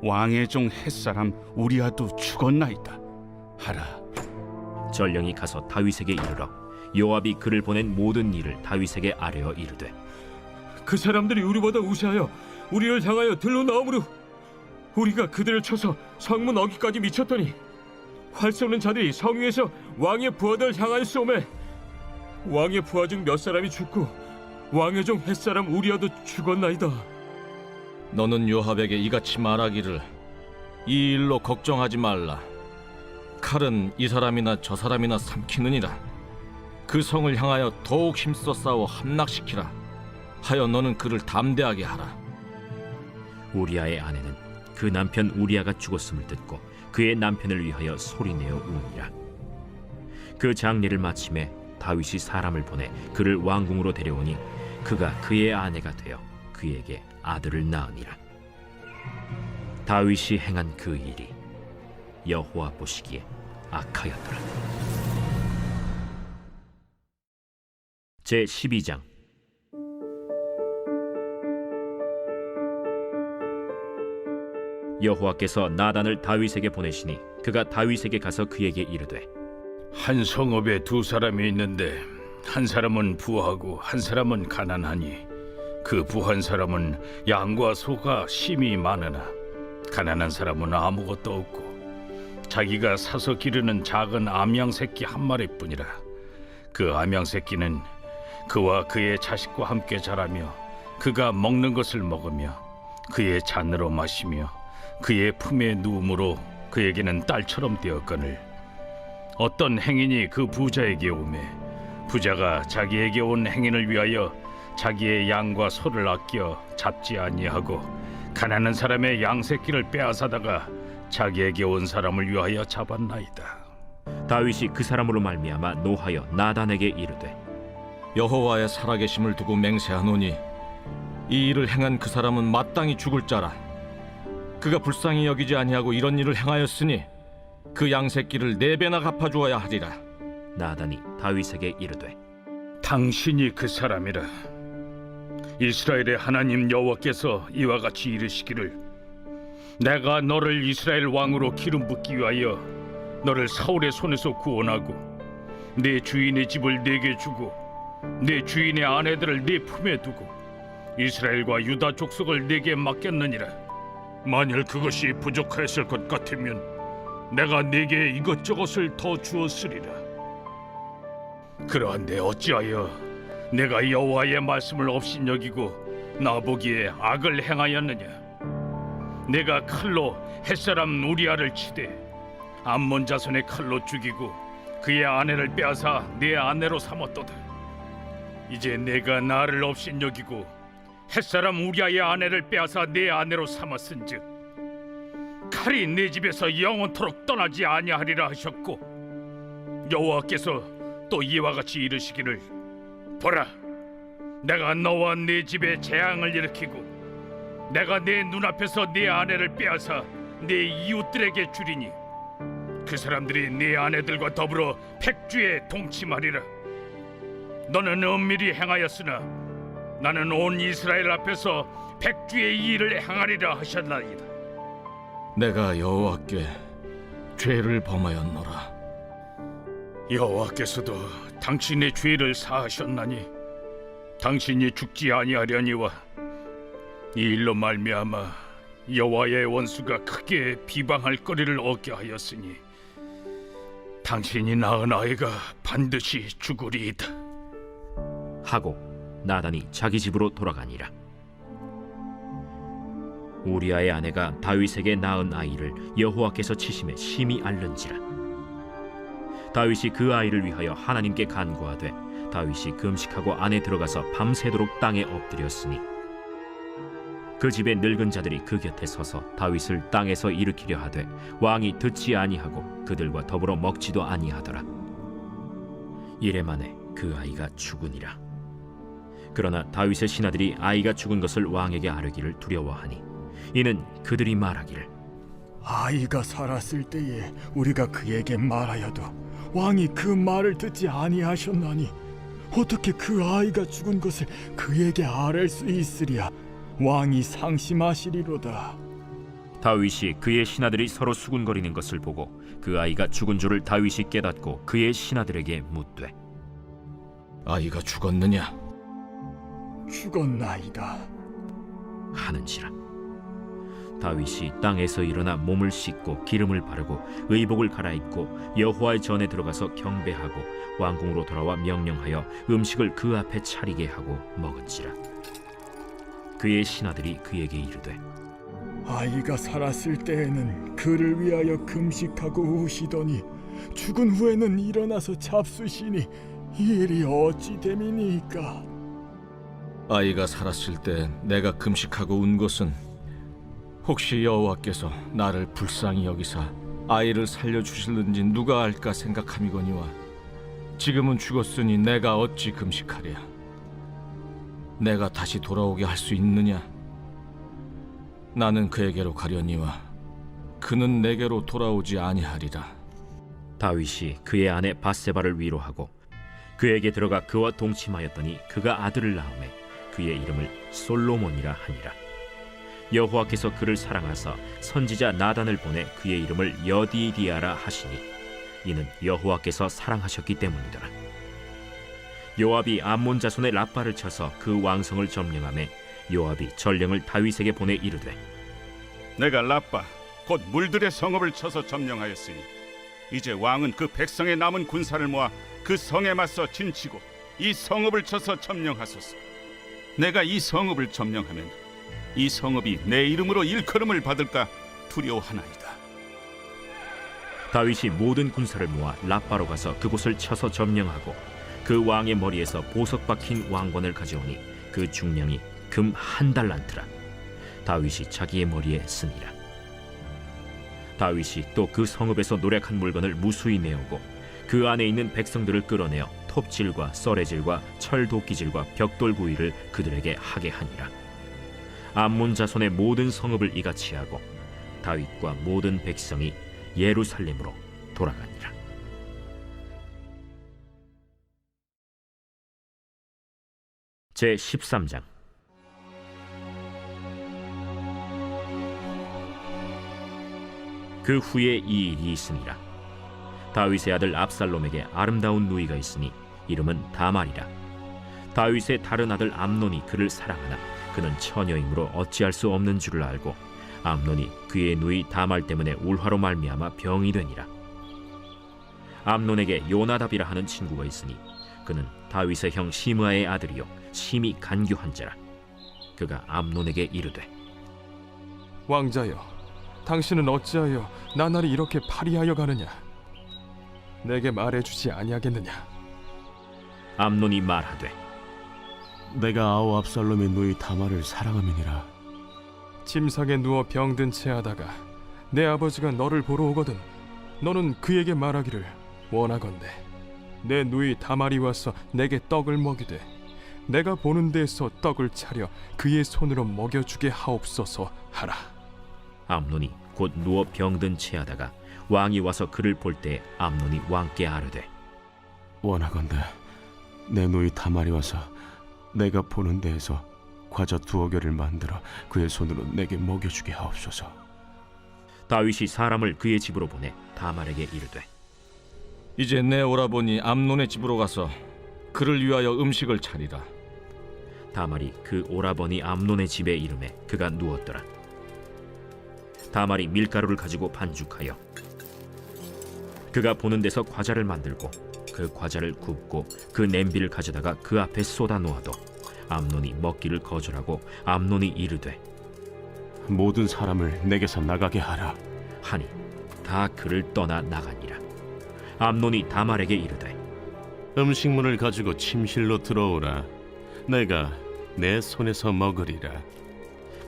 왕의 종 햇사람 우리아도 죽었나이다 하라. 전령이 가서 다윗에게 이르러 요압이 그를 보낸 모든 일을 다윗에게 아뢰어 이르되 그 사람들이 우리보다 우세하여 우리를 향하여 들로 나오므로 우리가 그들을 쳐서 성문 어귀까지 미쳤더니 활 쏘는 자들이 성 위에서 왕의 부하들 향하여 쏘매 왕의 부하 중 몇 사람이 죽고 왕의 종 햇사람 우리아도 죽었나이다. 너는 요압에게 이같이 말하기를 이 일로 걱정하지 말라. 칼은 이 사람이나 저 사람이나 삼키느니라. 그 성을 향하여 더욱 힘써 싸워 함락시키라 하여 너는 그를 담대하게 하라. 우리아의 아내는 그 남편 우리아가 죽었음을 듣고 그의 남편을 위하여 소리내어 우니라. 그 장례를 마침에 다윗이 사람을 보내 그를 왕궁으로 데려오니 그가 그의 아내가 되어 그에게 아들을 낳으니라. 다윗이 행한 그 일이 여호와 보시기에 악하였더라. 제12장. 여호와께서 나단을 다윗에게 보내시니 그가 다윗에게 가서 그에게 이르되 한 성읍에 두 사람이 있는데 한 사람은 부하고 한 사람은 가난하니 그 부한 사람은 양과 소가 심히 많으나 가난한 사람은 아무것도 없고 자기가 사서 기르는 작은 암양 새끼 한 마리뿐이라. 그 암양 새끼는 그와 그의 자식과 함께 자라며 그가 먹는 것을 먹으며 그의 잔으로 마시며 그의 품에 누움으로 그에게는 딸처럼 되었거늘 어떤 행인이 그 부자에게 오매 부자가 자기에게 온 행인을 위하여 자기의 양과 소를 아껴 잡지 아니하고 가난한 사람의 양 새끼를 빼앗아다가 자기에게 온 사람을 위하여 잡았나이다. 다윗이 그 사람으로 말미암아 노하여 나단에게 이르되 여호와의 살아계심을 두고 맹세하노니 이 일을 행한 그 사람은 마땅히 죽을 자라. 그가 불쌍히 여기지 아니하고 이런 일을 행하였으니 그 양새끼를 4배나 갚아주어야 하리라. 나단이 다윗에게 이르되 당신이 그 사람이라. 이스라엘의 하나님 여호와께서 이와 같이 이르시기를 내가 너를 이스라엘 왕으로 기름 붓기 위하여 너를 사울의 손에서 구원하고 네 주인의 집을 네게 주고 네 주인의 아내들을 네 품에 두고 이스라엘과 유다 족속을 네게 맡겼느니라. 만일 그것이 부족하였을 것 같으면 내가 네게 이것저것을 더 주었으리라. 그러한데 어찌하여 내가 여호와의 말씀을 업신여기고 나보기에 악을 행하였느냐? 내가 칼로 햇사람 우리아를 치되 암몬 자손의 칼로 죽이고 그의 아내를 빼앗아 내 아내로 삼았도다. 이제 내가 나를 업신여기고 햇사람 우리아의 아내를 빼앗아 내 아내로 삼았은즉 칼이 내 집에서 영원토록 떠나지 아니하리라 하셨고 여호와께서 또 이와 같이 이르시기를 보라, 내가 너와 네 집에 재앙을 일으키고 내가 내 눈앞에서 네 아내를 빼앗아 네 이웃들에게 주리니 그 사람들이 네 아내들과 더불어 백주에 동침하리라. 너는 은밀히 행하였으나 나는 온 이스라엘 앞에서 백주의 일을 행하리라 하셨나이다. 내가 여호와께 죄를 범하였노라. 여호와께서도 당신의 죄를 사하셨나니 당신이 죽지 아니하려니와 이 일로 말미암아 여호와의 원수가 크게 비방할 거리를 얻게 하였으니 당신이 낳은 아이가 반드시 죽으리이다 하고 나단이 자기 집으로 돌아가니라. 우리아의 아내가 다윗에게 낳은 아이를 여호와께서 치심에 심히 앓는지라. 다윗이 그 아이를 위하여 하나님께 간구하되 다윗이 금식하고 안에 들어가서 밤새도록 땅에 엎드렸으니 그 집의 늙은 자들이 그 곁에 서서 다윗을 땅에서 일으키려 하되 왕이 듣지 아니하고 그들과 더불어 먹지도 아니하더라. 이래 만에 그 아이가 죽으니라. 그러나 다윗의 신하들이 아이가 죽은 것을 왕에게 아뢰기를 두려워하니 이는 그들이 말하기를 아이가 살았을 때에 우리가 그에게 말하여도 왕이 그 말을 듣지 아니하셨나니 어떻게 그 아이가 죽은 것을 그에게 아뢰 수 있으랴. 왕이 상심하시리로다. 다윗이 그의 신하들이 서로 수군거리는 것을 보고 그 아이가 죽은 줄을 다윗이 깨닫고 그의 신하들에게 묻되 아이가 죽었느냐? 죽었나이다 하는지라. 다윗이 땅에서 일어나 몸을 씻고 기름을 바르고 의복을 갈아입고 여호와의 전에 들어가서 경배하고 왕궁으로 돌아와 명령하여 음식을 그 앞에 차리게 하고 먹은지라. 그의 신하들이 그에게 이르되 아이가 살았을 때에는 그를 위하여 금식하고 우시더니 죽은 후에는 일어나서 잡수시니 이 일이 어찌 됨이니까. 아이가 살았을 때 내가 금식하고 운 것은 혹시 여호와께서 나를 불쌍히 여기사 아이를 살려주실는지 누가 알까 생각함이거니와 지금은 죽었으니 내가 어찌 금식하랴. 내가 다시 돌아오게 할 수 있느냐? 나는 그에게로 가려니와 그는 내게로 돌아오지 아니하리라. 다윗이 그의 아내 바세바를 위로하고 그에게 들어가 그와 동침하였더니 그가 아들을 낳음에 그의 이름을 솔로몬이라 하니라. 여호와께서 그를 사랑하사 선지자 나단을 보내 그의 이름을 여디디아라 하시니 이는 여호와께서 사랑하셨기 때문이더라. 요압이 암몬 자손의 라빠를 쳐서 그 왕성을 점령하매 요압이 전령을 다윗에게 보내 이르되 내가 라빠 곧 물들의 성읍을 쳐서 점령하였으니 이제 왕은 그 백성의 남은 군사를 모아 그 성에 맞서 진치고 이 성읍을 쳐서 점령하소서. 내가 이 성읍을 점령하면 이 성읍이 내 이름으로 일컬음을 받을까 두려워하나이다. 다윗이 모든 군사를 모아 라빠로 가서 그곳을 쳐서 점령하고 그 왕의 머리에서 보석 박힌 왕관을 가져오니 그 중량이 금 1달란트라. 다윗이 자기의 머리에 쓰니라. 다윗이 또 그 성읍에서 노략한 물건을 무수히 내오고 그 안에 있는 백성들을 끌어내어 톱질과 썰애질과 철도끼질과 벽돌구이를 그들에게 하게 하니라. 암몬 자손의 모든 성읍을 이같이 하고 다윗과 모든 백성이 예루살렘으로 돌아가니라. 제 13장. 그 후에 이 일이 있으니라. 다윗의 아들 압살롬에게 아름다운 누이가 있으니 이름은 다말이라. 다윗의 다른 아들 암논이 그를 사랑하나 그는 처녀이므로 어찌할 수 없는 줄을 알고 암논이 그의 누이 다말 때문에 울화로 말미암아 병이 되니라. 암논에게 요나답이라 하는 친구가 있으니 그는 다윗의 형 시므아의 아들이요 심히 간교한 자라. 그가 암논에게 이르되 왕자여, 당신은 어찌하여 나날이 이렇게 파리하여 가느냐? 내게 말해주지 아니하겠느냐? 암논이 말하되 내가 아우 압살롬의 누이 다말을 사랑함이니라. 침상에 누워 병든 채 하다가 내 아버지가 너를 보러 오거든 너는 그에게 말하기를 원하건대 내 누이 다말이 와서 내게 떡을 먹이되 내가 보는 데에서 떡을 차려 그의 손으로 먹여주게 하옵소서 하라. 암논이 곧 누워 병든 채 하다가 왕이 와서 그를 볼 때 암논이 왕께 아뢰되 원하건대 내 누이 다말이 와서 내가 보는 데에서 과자 2개를 만들어 그의 손으로 내게 먹여주게 하옵소서. 다윗이 사람을 그의 집으로 보내 다말에게 이르되 이제 내 오라버니 암논의 집으로 가서 그를 위하여 음식을 차리라. 다말이 그 오라버니 암논의 집에 이르매 그가 누웠더라. 다말이 밀가루를 가지고 반죽하여 그가 보는 데서 과자를 만들고 그 과자를 굽고 그 냄비를 가져다가 그 앞에 쏟아 놓아도 암논이 먹기를 거절하고 암논이 이르되 모든 사람을 내게서 나가게 하라 하니 다 그를 떠나 나가니라. 암논이 다말에게 이르되 음식물을 가지고 침실로 들어오라. 내가 내 손에서 먹으리라.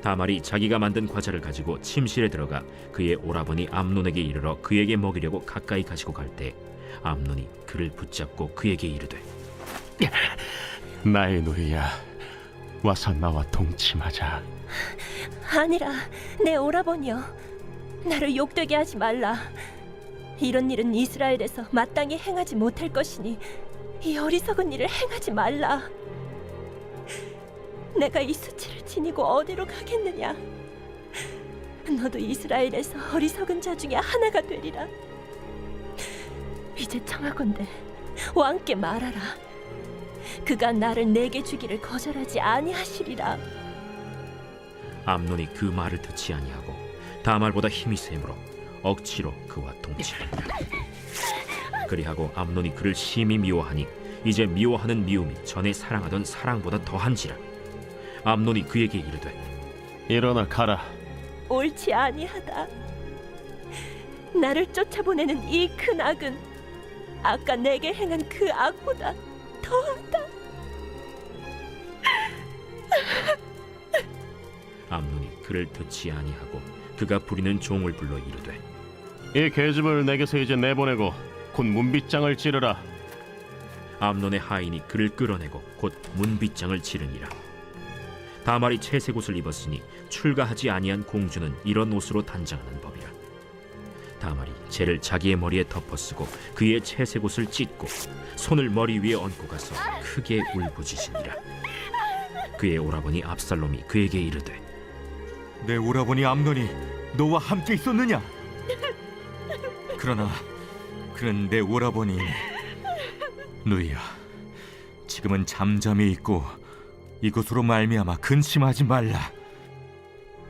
다말이 자기가 만든 과자를 가지고 침실에 들어가 그의 오라버니 암논에게 이르러 그에게 먹이려고 가까이 가지고 갈 때 암논이 그를 붙잡고 그에게 이르되 나의 누이야, 와서 나와 동침하자. 아니라 내 오라버니여, 나를 욕되게 하지 말라. 이런 일은 이스라엘에서 마땅히 행하지 못할 것이니 이 어리석은 일을 행하지 말라. 내가 이 수치를 지니고 어디로 가겠느냐? 너도 이스라엘에서 어리석은 자 중에 하나가 되리라. 이제 청하건대 왕께 말하라. 그가 나를 내게 주기를 거절하지 아니하시리라. 암논이 그 말을 듣지 아니하고 다말보다 힘이 세므로 억지로 그와 동침하니라. 그리하고 암논이 그를 심히 미워하니 이제 미워하는 미움이 전에 사랑하던 사랑보다 더한지라. 암논이 그에게 이르되 일어나 가라. 옳지 아니하다. 나를 쫓아보내는 이 큰 악은 아까 내게 행한 그 악보다 더하다. 암논이 그를 듣지 아니하고 그가 부리는 종을 불러 이르되 이 계집을 내게서 이제 내보내고 곧 문빗장을 찌르라. 암논의 하인이 그를 끌어내고 곧 문빗장을 치르니라. 다말이 채색 옷을 입었으니 출가하지 아니한 공주는 이런 옷으로 단장하는 법이라. 다말이 재를 자기의 머리에 덮어쓰고 그의 채색 옷을 찢고 손을 머리 위에 얹고 가서 크게 울부짖으니라. 그의 오라버니 압살롬이 그에게 이르되 내 오라버니 암논이 너와 함께 있었느냐? 그러나 그는 내 오라버니. 누이야, 지금은 잠잠히 있고 이것으로 말미암아 근심하지 말라.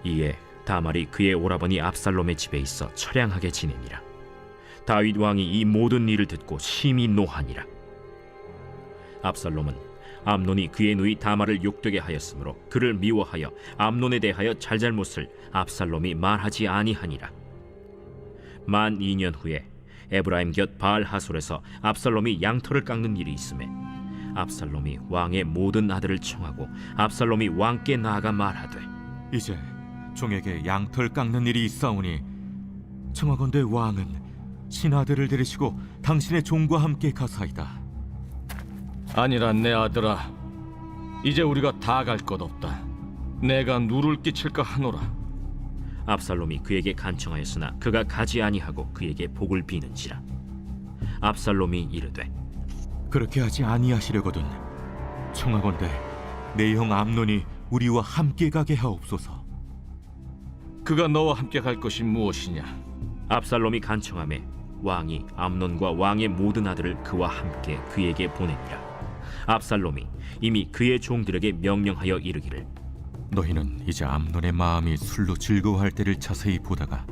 이에 다말이 그의 오라버니 압살롬의 집에 있어 처량하게 지내니라. 다윗 왕이 이 모든 일을 듣고 심히 노하니라. 압살롬은 암논이 그의 누이 다말을 욕되게 하였으므로 그를 미워하여 암논에 대하여 잘잘못을 압살롬이 말하지 아니하니라. 만 2년 후에 에브라임 곁 바알 하솔에서 압살롬이 양털을 깎는 일이 있음에 압살롬이 왕의 모든 아들을 청하고 압살롬이 왕께 나아가 말하되 이제 종에게 양털 깎는 일이 있사오니 청하건대 왕은 신하들을 데리시고 당신의 종과 함께 가사이다. 아니라 내 아들아, 이제 우리가 다 갈 것 없다. 내가 누를 끼칠까 하노라. 압살롬이 그에게 간청하였으나 그가 가지 아니하고 그에게 복을 비는지라. 압살롬이 이르되 그렇게 하지 아니하시려거든 청하건대 내 형 암논이 우리와 함께 가게 하옵소서. 그가 너와 함께 갈 것이 무엇이냐? 압살롬이 간청하매 왕이 암논과 왕의 모든 아들을 그와 함께 그에게 보내니라. 압살롬이 이미 그의 종들에게 명령하여 이르기를 너희는 이제 암논의 마음이 술로 즐거워할 때를 자세히 보다가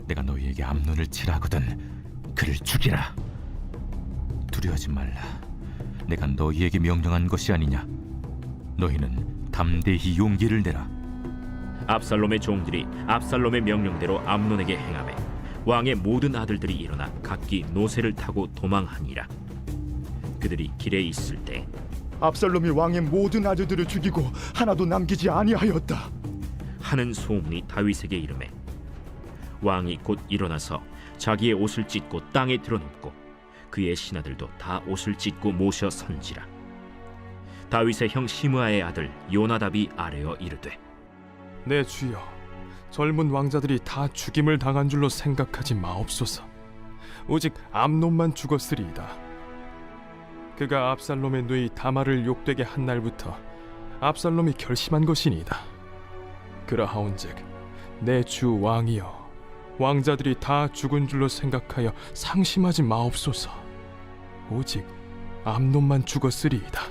내가 너희에게 암논을 치라거든 그를 죽이라. 두려워하지 말라. 내가 너희에게 명령한 것이 아니냐. 너희는 담대히 용기를 내라. 압살롬의 종들이 압살롬의 명령대로 암논에게 행하매 왕의 모든 아들들이 일어나 각기 노새를 타고 도망하니라. 그들이 길에 있을 때 압살롬이 왕의 모든 아들들을 죽이고 하나도 남기지 아니하였다 하는 소문이 다윗에게 이르매 왕이 곧 일어나서 자기의 옷을 찢고 땅에 드러눕고 그의 신하들도 다 옷을 찢고 모셔 선지라. 다윗의 형 시므아의 아들 요나답이 아뢰어 이르되 내 주여, 젊은 왕자들이 다 죽임을 당한 줄로 생각하지 마옵소서. 오직 암논만 죽었으리이다. 그가 압살롬의 누이 다말을 욕되게 한 날부터 압살롬이 결심한 것이니이다. 그러하온즉 내 주 왕이여, 왕자들이 다 죽은 줄로 생각하여 상심하지 마옵소서. 오직 암논만 죽었으리이다.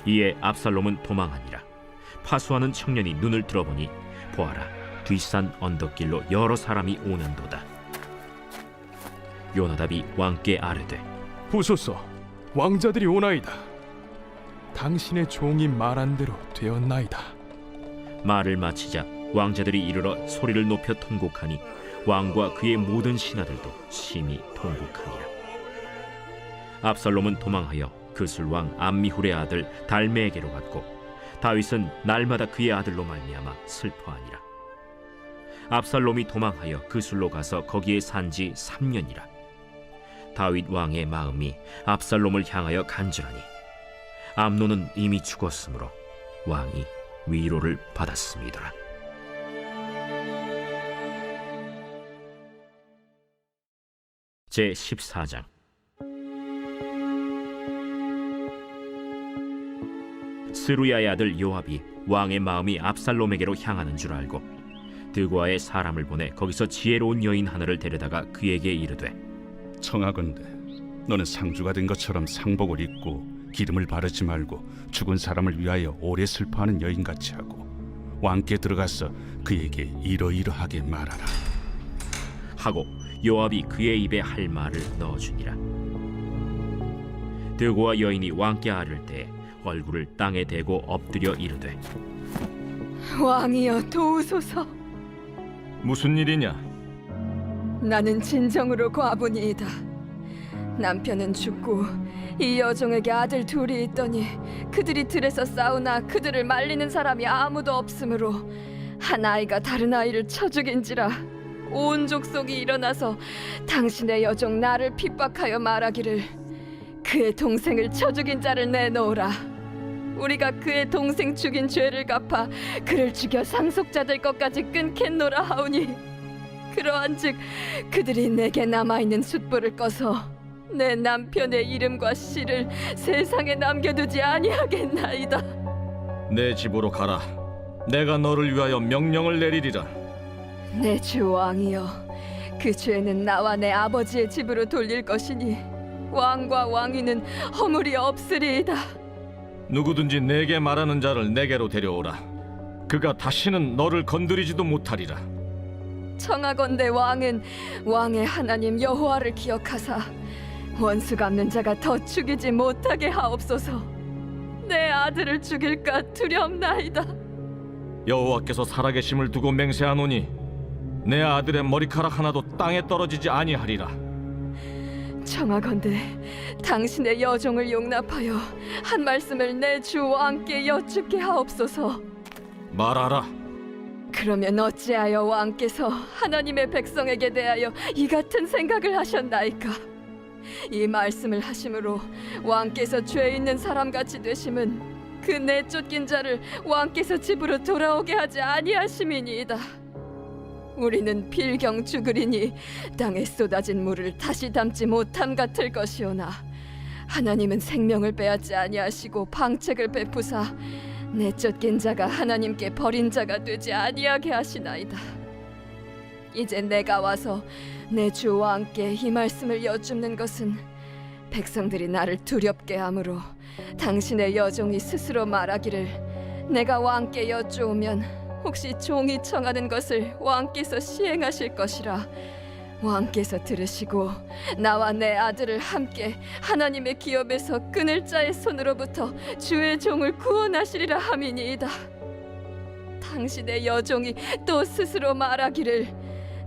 이에 압살롬은 도망하니라. 파수하는 청년이 눈을 들어보니 보아라, 뒷산 언덕길로 여러 사람이 오는도다. 요나답이 왕께 아뢰되, 보소서, 왕자들이 오나이다. 당신의 종이 말한 대로 되었나이다. 말을 마치자 왕자들이 이르러 소리를 높여 통곡하니 왕과 그의 모든 신하들도 심히 통곡하니라. 압살롬은 도망하여 그술왕 암미훌의 아들 달메에게로 갔고 다윗은 날마다 그의 아들로 말미암아 슬퍼하니라. 압살롬이 도망하여 그술로 가서 거기에 산지 3년이라. 다윗 왕의 마음이 압살롬을 향하여 간절하니 암논은 이미 죽었으므로 왕이 위로를 받았음이더라. 제 14장. 스루야의 아들 요압이 왕의 마음이 압살롬에게로 향하는 줄 알고 드고아의 사람을 보내 거기서 지혜로운 여인 하나를 데려다가 그에게 이르되, 청하건대 너는 상주가 된 것처럼 상복을 입고 기름을 바르지 말고 죽은 사람을 위하여 오래 슬퍼하는 여인같이 하고 왕께 들어가서 그에게 이러이러하게 말하라 하고 요압이 그의 입에 할 말을 넣어주니라. 드고아 여인이 왕께 아를 때 얼굴을 땅에 대고 엎드려 이르되, 왕이여 도우소서. 무슨 일이냐? 나는 진정으로 과부니이다. 남편은 죽고 이 여종에게 아들 둘이 있더니 그들이 들에서 싸우나 그들을 말리는 사람이 아무도 없으므로 한 아이가 다른 아이를 쳐 죽인지라. 온 족속이 일어나서 당신의 여종 나를 핍박하여 말하기를 그의 동생을 쳐 죽인 자를 내놓으라. 우리가 그의 동생 죽인 죄를 갚아 그를 죽여 상속자 될 것까지 끊겠노라 하오니, 그러한즉 그들이 내게 남아있는 숫불을 꺼서 내 남편의 이름과 씨를 세상에 남겨두지 아니하겠나이다. 내 집으로 가라. 내가 너를 위하여 명령을 내리리라. 내 주 왕이여, 그 죄는 나와 내 아버지의 집으로 돌릴 것이니 왕과 왕위는 허물이 없으리이다. 누구든지 내게 말하는 자를 내게로 데려오라. 그가 다시는 너를 건드리지도 못하리라. 청하건대 왕은 왕의 하나님 여호와를 기억하사 원수 갚는 자가 더 죽이지 못하게 하옵소서. 내 아들을 죽일까 두렵나이다. 여호와께서 살아계심을 두고 맹세하노니 내 아들의 머리카락 하나도 땅에 떨어지지 아니하리라. 청하건대 당신의 여종을 용납하여 한 말씀을 내 주 왕께 여쭙게 하옵소서. 말하라. 그러면 어찌하여 왕께서 하나님의 백성에게 대하여 이 같은 생각을 하셨나이까? 이 말씀을 하심으로 왕께서 죄 있는 사람같이 되심은 그 내쫓긴 자를 왕께서 집으로 돌아오게 하지 아니하심이니이다. 우리는 필경 죽으리니 땅에 쏟아진 물을 다시 담지 못함 같을 것이오나 하나님은 생명을 빼앗지 아니하시고 방책을 베푸사 내쫓긴 자가 하나님께 버린 자가 되지 아니하게 하시나이다. 이제 내가 와서 내 주 왕께 이 말씀을 여쭙는 것은 백성들이 나를 두렵게 하므로 당신의 여종이 스스로 말하기를 내가 왕께 여쭈오면 혹시 종이 청하는 것을 왕께서 시행하실 것이라 왕께서 들으시고 나와 내 아들을 함께 하나님의 기업에서 끊을 자의 손으로부터 주의 종을 구원하시리라 함이니이다. 당신의 여종이 또 스스로 말하기를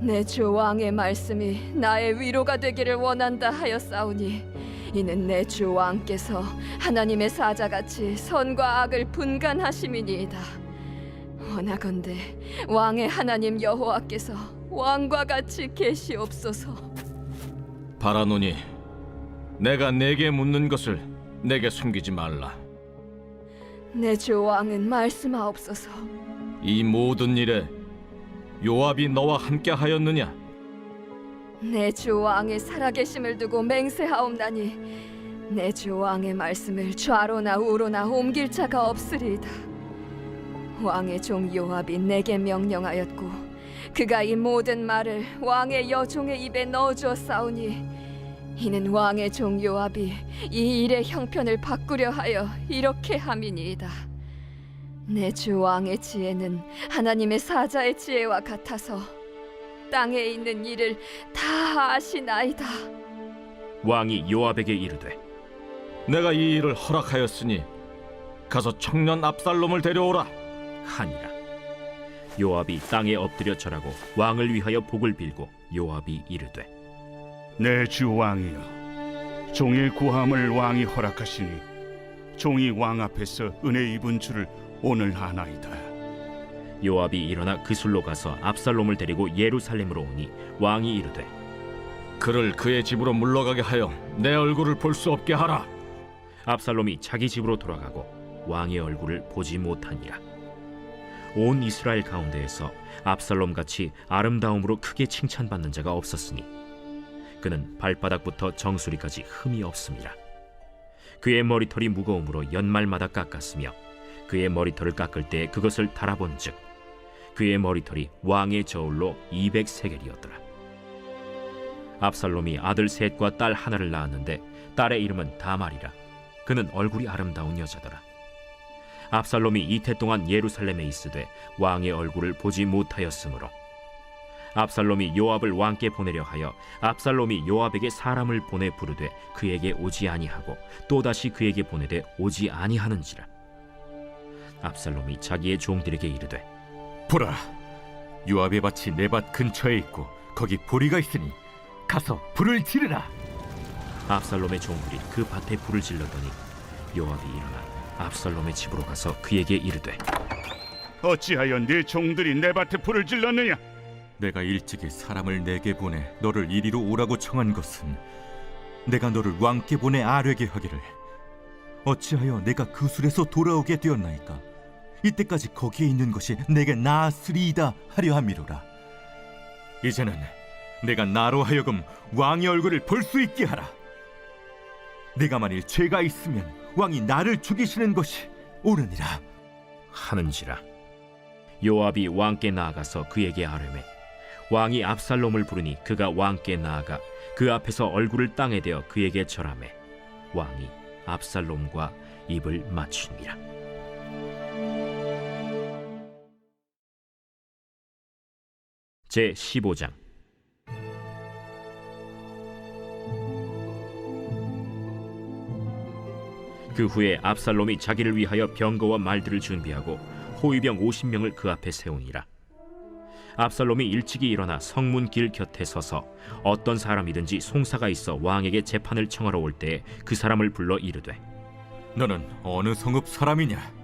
내 주 왕의 말씀이 나의 위로가 되기를 원한다 하였사오니 이는 내 주 왕께서 하나님의 사자같이 선과 악을 분간하심이니이다. 원하건대 왕의 하나님 여호와께서 왕과 같이 계시옵소서. 바라노니 내가 내게 묻는 것을 내게 숨기지 말라. 내 주 왕은 말씀하옵소서. 이 모든 일에 요압이 너와 함께 하였느냐? 내 주 왕의 살아계심을 두고 맹세하옵나니 내 주 왕의 말씀을 좌로나 우로나 옮길 자가 없으리이다. 왕의 종 요압이 내게 명령하였고 그가 이 모든 말을 왕의 여종의 입에 넣어주었사오니 이는 왕의 종 요압이 이 일의 형편을 바꾸려 하여 이렇게 함이니이다. 내 주 왕의 지혜는 하나님의 사자의 지혜와 같아서 땅에 있는 일을 다 아시나이다. 왕이 요압에게 이르되 내가 이 일을 허락하였으니 가서 청년 압살롬을 데려오라 하니라. 요압이 땅에 엎드려 절하고 왕을 위하여 복을 빌고 요압이 이르되 내 주 왕이여, 종의 구함을 왕이 허락하시니 종이 왕 앞에서 은혜 입은 줄을 오늘 아나이다. 요압이 일어나 그술로 가서 압살롬을 데리고 예루살렘으로 오니 왕이 이르되 그를 그의 집으로 물러가게 하여 내 얼굴을 볼 수 없게 하라. 압살롬이 자기 집으로 돌아가고 왕의 얼굴을 보지 못하니라. 온 이스라엘 가운데에서 압살롬같이 아름다움으로 크게 칭찬받는 자가 없었으니 그는 발바닥부터 정수리까지 흠이 없음이라. 그의 머리털이 무거움으로 연말마다 깎았으며 그의 머리털을 깎을 때 그것을 달아본즉 그의 머리털이 왕의 저울로 200세겔이었더라. 압살롬이 아들 셋과 딸 하나를 낳았는데 딸의 이름은 다말이라. 그는 얼굴이 아름다운 여자더라. 압살롬이 이태 동안 예루살렘에 있으되 왕의 얼굴을 보지 못하였으므로 압살롬이 요압을 왕께 보내려 하여 압살롬이 요압에게 사람을 보내 부르되 그에게 오지 아니하고 또다시 그에게 보내되 오지 아니하는지라. 압살롬이 자기의 종들에게 이르되 보라, 요압의 밭이 내 밭 근처에 있고 거기 보리가 있으니 가서 불을 지르라. 압살롬의 종들이 그 밭에 불을 질렀더니 요압이 일어나 압살롬의 집으로 가서 그에게 이르되 어찌하여 네 종들이 내 밭에 불을 질렀느냐? 내가 일찍이 사람을 내게 보내 너를 이리로 오라고 청한 것은 내가 너를 왕께 보내 아뢰게 하기를 어찌하여 내가 그술에서 돌아오게 되었나이까? 이때까지 거기에 있는 것이 내게 나았으리이다 하려 함이로라. 이제는 내가 나로 하여금 왕의 얼굴을 볼 수 있게 하라. 내가 만일 죄가 있으면 왕이 나를 죽이시는 것이 옳으니라 하는지라. 요압이 왕께 나아가서 그에게 아뢰매 왕이 압살롬을 부르니 그가 왕께 나아가 그 앞에서 얼굴을 땅에 대어 그에게 절하매 왕이 압살롬과 입을 맞추니라. 제 15장. 그 후에 압살롬이 자기를 위하여 병거와 말들을 준비하고 호위병 50명을 그 앞에 세우니라. 압살롬이 일찍이 일어나 성문 길 곁에 서서 어떤 사람이든지 송사가 있어 왕에게 재판을 청하러 올 때에 그 사람을 불러 이르되 너는 어느 성읍 사람이냐?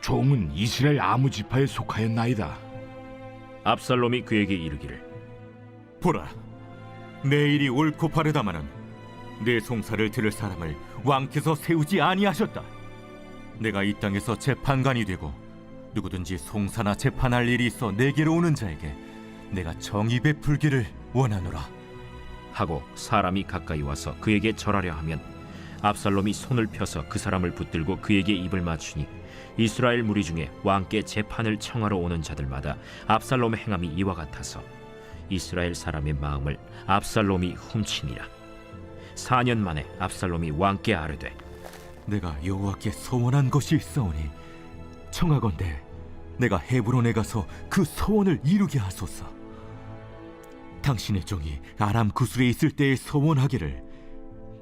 종은 이스라엘 아무 지파에 속하였나이다. 압살롬이 그에게 이르기를 보라, 내 일이 옳고 바르다마는 내 송사를 들을 사람을 왕께서 세우지 아니하셨다. 내가 이 땅에서 재판관이 되고 누구든지 송사나 재판할 일이 있어 내게로 오는 자에게 내가 정의 베풀기를 원하노라 하고 사람이 가까이 와서 그에게 절하려 하면 압살롬이 손을 펴서 그 사람을 붙들고 그에게 입을 맞추니 이스라엘 무리 중에 왕께 재판을 청하러 오는 자들마다 압살롬의 행함이 이와 같아서 이스라엘 사람의 마음을 압살롬이 훔치니라. 4년 만에 압살롬이 왕께 아뢰되 내가 여호와께 서원한 것이 있사오니 청하건대 내가 헤브론에 가서 그 서원을 이루게 하소서. 당신의 종이 아람 구술에 있을 때에 서원하기를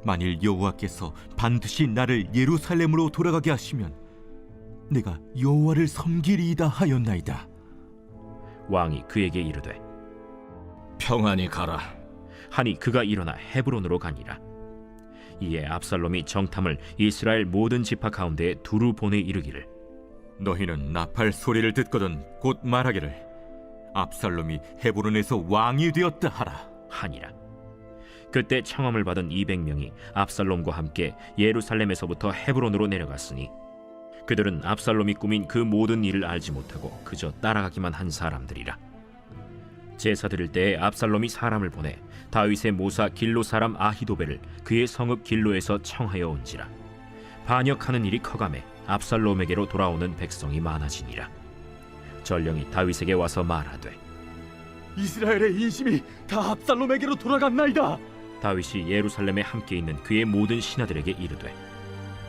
만일 여호와께서 반드시 나를 예루살렘으로 돌아가게 하시면 내가 여호와를 섬기리이다 하였나이다. 왕이 그에게 이르되 평안히 가라 하니 그가 일어나 헤브론으로 가니라. 이에 압살롬이 정탐을 이스라엘 모든 지파 가운데에 두루 보내 이르기를 너희는 나팔 소리를 듣거든 곧 말하기를 압살롬이 헤브론에서 왕이 되었다 하라 하니라. 그때 청함을 받은 200명이 압살롬과 함께 예루살렘에서부터 헤브론으로 내려갔으니 그들은 압살롬이 꾸민 그 모든 일을 알지 못하고 그저 따라가기만 한 사람들이라. 제사 드릴 때에 압살롬이 사람을 보내 다윗의 모사 길로 사람 아히도벨을 그의 성읍 길로에서 청하여 온지라. 반역하는 일이 커가매 압살롬에게로 돌아오는 백성이 많아지니라. 전령이 다윗에게 와서 말하되 이스라엘의 인심이 다 압살롬에게로 돌아갔나이다. 다윗이 예루살렘에 함께 있는 그의 모든 신하들에게 이르되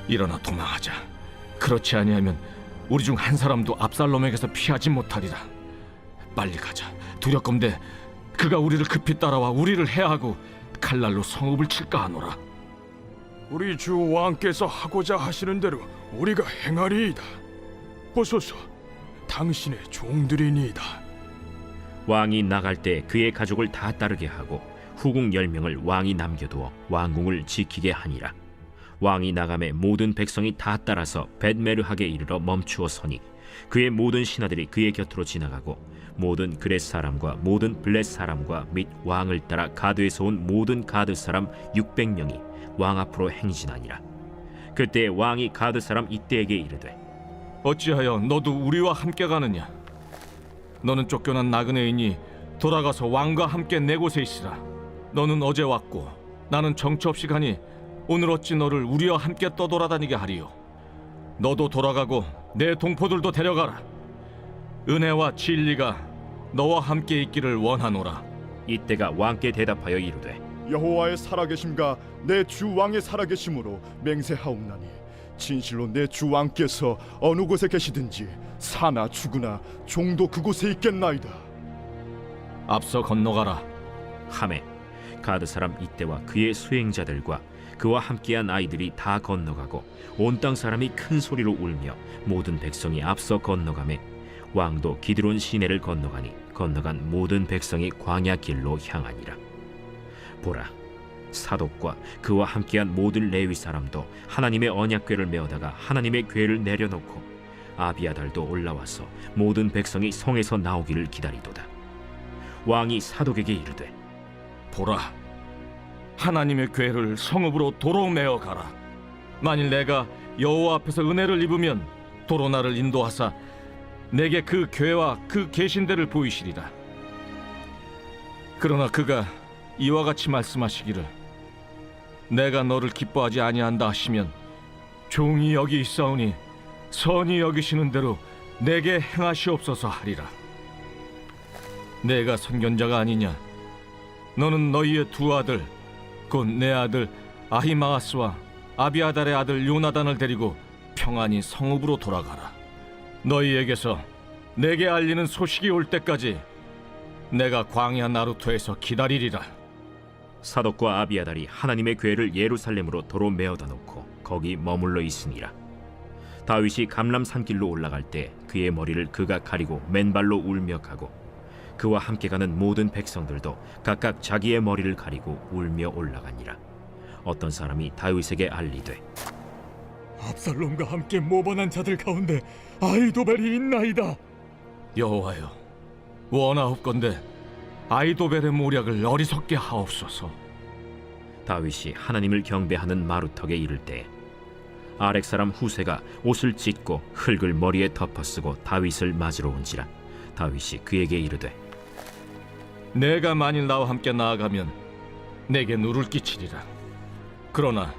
일어나 도망하자. 그렇지 아니하면 우리 중 한 사람도 압살롬에게서 피하지 못하리라. 빨리 가자. 두렵건대 그가 우리를 급히 따라와 우리를 해하고 칼날로 성읍을 칠까 하노라. 우리 주 왕께서 하고자 하시는 대로 우리가 행하리이다. 보소서, 당신의 종들이니이다. 왕이 나갈 때 그의 가족을 다 따르게 하고 후궁 10명을 왕이 남겨두어 왕궁을 지키게 하니라. 왕이 나감에 모든 백성이 다 따라서 벳메르하게 이르러 멈추어 서니 그의 모든 신하들이 그의 곁으로 지나가고 모든 그렛 사람과 모든 블렛 사람과 및 왕을 따라 가드에서 온 모든 가드 사람 600명이 왕 앞으로 행진하니라. 그때 왕이 가드 사람 이때에게 이르되 어찌하여 너도 우리와 함께 가느냐? 너는 쫓겨난 나그네이니 돌아가서 왕과 함께 내 곳에 있으라. 너는 어제 왔고 나는 정처 없이 가니 오늘 어찌 너를 우리와 함께 떠돌아다니게 하리요? 너도 돌아가고 내 동포들도 데려가라. 은혜와 진리가 너와 함께 있기를 원하노라. 이때가 왕께 대답하여 이르되 여호와의 살아계심과 내 주 왕의 살아계심으로 맹세하옵나니 진실로 내 주 왕께서 어느 곳에 계시든지 사나 죽으나 종도 그곳에 있겠나이다. 앞서 건너가라 하매 가드 사람 이때와 그의 수행자들과 그와 함께한 아이들이 다 건너가고 온 땅 사람이 큰 소리로 울며 모든 백성이 앞서 건너가매 왕도 기드론 시내를 건너가니 건너간 모든 백성이 광야 길로 향하니라. 보라, 사독과 그와 함께한 모든 레위 사람도 하나님의 언약궤를 메어다가 하나님의 궤를 내려놓고 아비아달도 올라와서 모든 백성이 성에서 나오기를 기다리도다. 왕이 사독에게 이르되 보라, 하나님의 궤를 성읍으로 도로 메어 가라. 만일 내가 여호와 앞에서 은혜를 입으면 도로 나를 인도하사 내게 그 궤와 그 계신대를 보이시리라. 그러나 그가 이와 같이 말씀하시기를 내가 너를 기뻐하지 아니한다 하시면 종이 여기 있사오니 선히 여기시는 대로 내게 행하시옵소서 하리라. 내가 선견자가 아니냐? 너는 너희의 두 아들 곧 내 아들 아히마아스와 아비아달의 아들 요나단을 데리고 평안히 성읍으로 돌아가라. 너희에게서 내게 알리는 소식이 올 때까지 내가 광야 나루토에서 기다리리라. 사독과 아비아달이 하나님의 궤를 예루살렘으로 도로 메어다 놓고 거기 머물러 있으니라. 다윗이 감람 산길로 올라갈 때 그의 머리를 그가 가리고 맨발로 울며 가고 그와 함께 가는 모든 백성들도 각각 자기의 머리를 가리고 울며 올라가니라. 어떤 사람이 다윗에게 알리되 압살롬과 함께 모반한 자들 가운데 아히도벨이 있나이다. 여호와여, 원하옵건대 아히도벨의 모략을 어리석게 하옵소서. 다윗이 하나님을 경배하는 마루턱에 이를 때 아렉 사람 후세가 옷을 찢고 흙을 머리에 덮어쓰고 다윗을 맞으러 온지라. 다윗이 그에게 이르되 내가 만일 나와 함께 나아가면 내게 누를 끼치리라. 그러나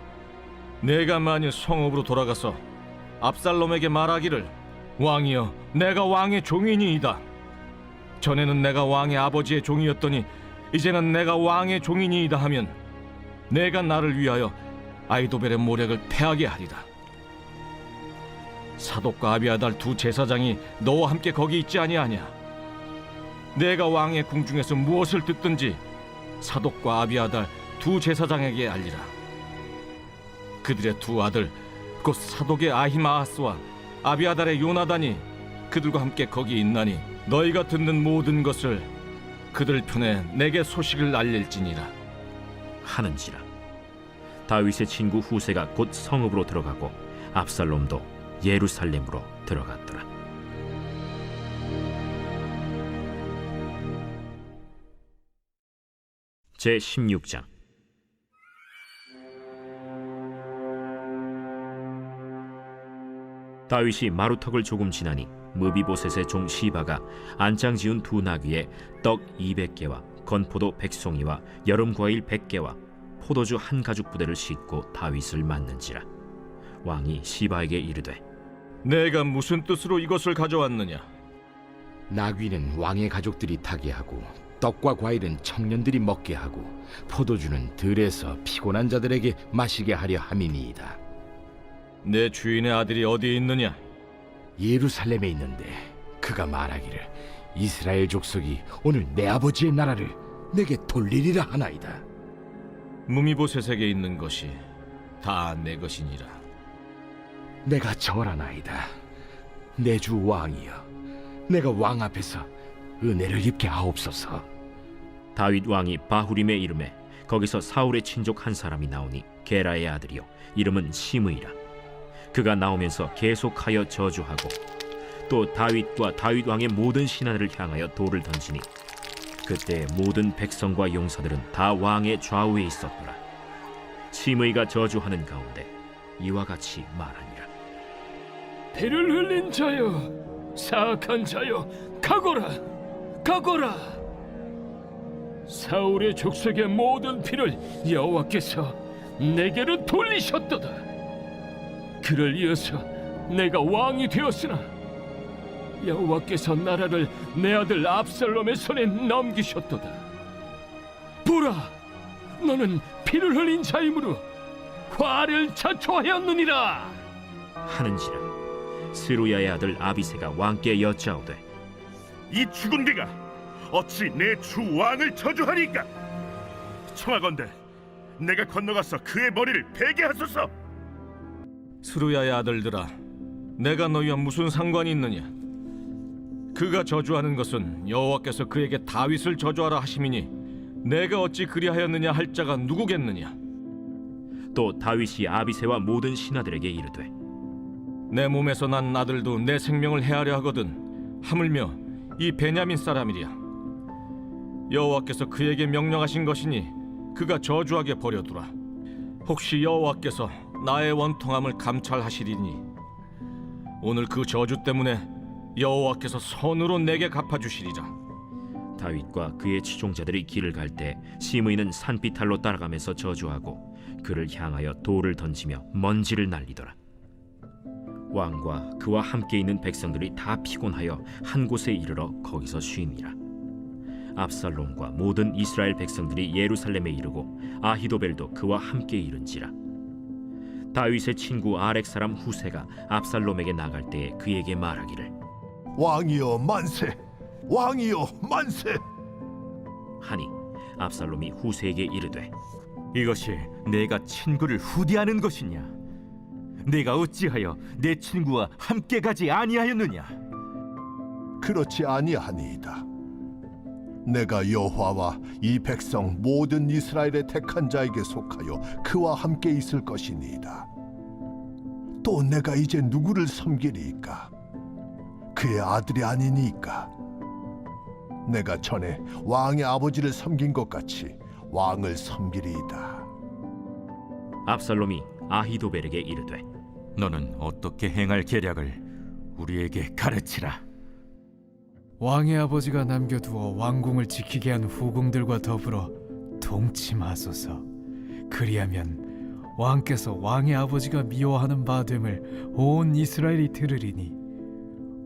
내가 만일 성읍으로 돌아가서 압살롬에게 말하기를 왕이여, 내가 왕의 종이니이다. 전에는 내가 왕의 아버지의 종이었더니 이제는 내가 왕의 종이니이다 하면 내가 나를 위하여 아히도벨의 모략을 패하게 하리라. 사독과 아비아달 두 제사장이 너와 함께 거기 있지 아니하냐? 내가 왕의 궁중에서 무엇을 듣든지 사독과 아비아달 두 제사장에게 알리라. 그들의 두 아들 곧 사독의 아히마아스와 아비아달의 요나단이 그들과 함께 거기 있나니 너희가 듣는 모든 것을 그들 편에 내게 소식을 알릴지니라 하는지라. 다윗의 친구 후세가 곧 성읍으로 들어가고 압살롬도 예루살렘으로 들어갔더라. 제 16장. 다윗이 마루턱을 조금 지나니 무비보셋의 종 시바가 안장 지은 두 나귀에 떡 200개와 건포도 100송이와 여름 과일 100개와 포도주 한 가죽 부대를 싣고 다윗을 맞는지라. 왕이 시바에게 이르되 내가 무슨 뜻으로 이것을 가져왔느냐? 나귀는 왕의 가족들이 타게 하고 떡과 과일은 청년들이 먹게 하고 포도주는 들에서 피곤한 자들에게 마시게 하려 함이니이다. 내 주인의 아들이 어디에 있느냐? 예루살렘에 있는데 그가 말하기를 이스라엘 족속이 오늘 내 아버지의 나라를 내게 돌리리라 하나이다. 무미보셋에게 있는 것이 다 내 것이니라. 내가 절하나이다. 내 주 왕이여, 내가 왕 앞에서 은혜를 입게 하옵소서. 다윗 왕이 바후림에 이름에 거기서 사울의 친족 한 사람이 나오니 게라의 아들이요 이름은 시므이라. 그가 나오면서 계속하여 저주하고 또 다윗과 다윗 왕의 모든 신하들을 향하여 돌을 던지니 그때 모든 백성과 용사들은 다 왕의 좌우에 있었더라. 시므이가 저주하는 가운데 이와 같이 말하니라. 피를 흘린 자여, 사악한 자여, 가거라, 가거라. 사울의 족속의 모든 피를 여호와께서 내게로 돌리셨도다. 그를 이어서 내가 왕이 되었으나 여호와께서 나라를 내 아들 압살롬의 손에 넘기셨도다. 보라, 너는 피를 흘린 자이므로 화를 자초하였느니라 하는지라. 스루야의 아들 아비새가 왕께 여짜오되 이 죽은 개가 어찌 내 주 왕을 저주하리까? 청하건대 내가 건너가서 그의 머리를 베게 하소서. 스루야의 아들들아, 내가 너희와 무슨 상관이 있느냐? 그가 저주하는 것은 여호와께서 그에게 다윗을 저주하라 하심이니 내가 어찌 그리하였느냐 할 자가 누구겠느냐? 또 다윗이 아비새와 모든 신하들에게 이르되 내 몸에서 난 아들도 내 생명을 해하려 하거든 하물며 이 베냐민 사람이랴. 여호와께서 그에게 명령하신 것이니 그가 저주하게 버려두라. 혹시 여호와께서 나의 원통함을 감찰하시리니 오늘 그 저주 때문에 여호와께서 손으로 내게 갚아주시리라. 다윗과 그의 추종자들이 길을 갈 때 시므이는 산비탈로 따라가면서 저주하고 그를 향하여 돌을 던지며 먼지를 날리더라. 왕과 그와 함께 있는 백성들이 다 피곤하여 한 곳에 이르러 거기서 쉬니라. 압살롬과 모든 이스라엘 백성들이 예루살렘에 이르고 아히도벨도 그와 함께 이른지라. 다윗의 친구 아렉 사람 후세가 압살롬에게 나갈 때에 그에게 말하기를 왕이여 만세! 왕이여 만세! 하니 압살롬이 후세에게 이르되 이것이 내가 친구를 후대하는 것이냐? 내가 어찌하여 내 친구와 함께 가지 아니하였느냐? 그렇지 아니하니이다. 내가 여호와와 이 백성 모든 이스라엘의 택한 자에게 속하여 그와 함께 있을 것이니이다. 또 내가 이제 누구를 섬기리이까? 그의 아들이 아니니까. 내가 전에 왕의 아버지를 섬긴 것 같이 왕을 섬기리이다. 압살롬이 아히도벨에게 이르되 너는 어떻게 행할 계략을 우리에게 가르치라. 왕의 아버지가 남겨두어 왕궁을 지키게 한 후궁들과 더불어 동침하소서. 그리하면 왕께서 왕의 아버지가 미워하는 바 됨을 온 이스라엘이 들으리니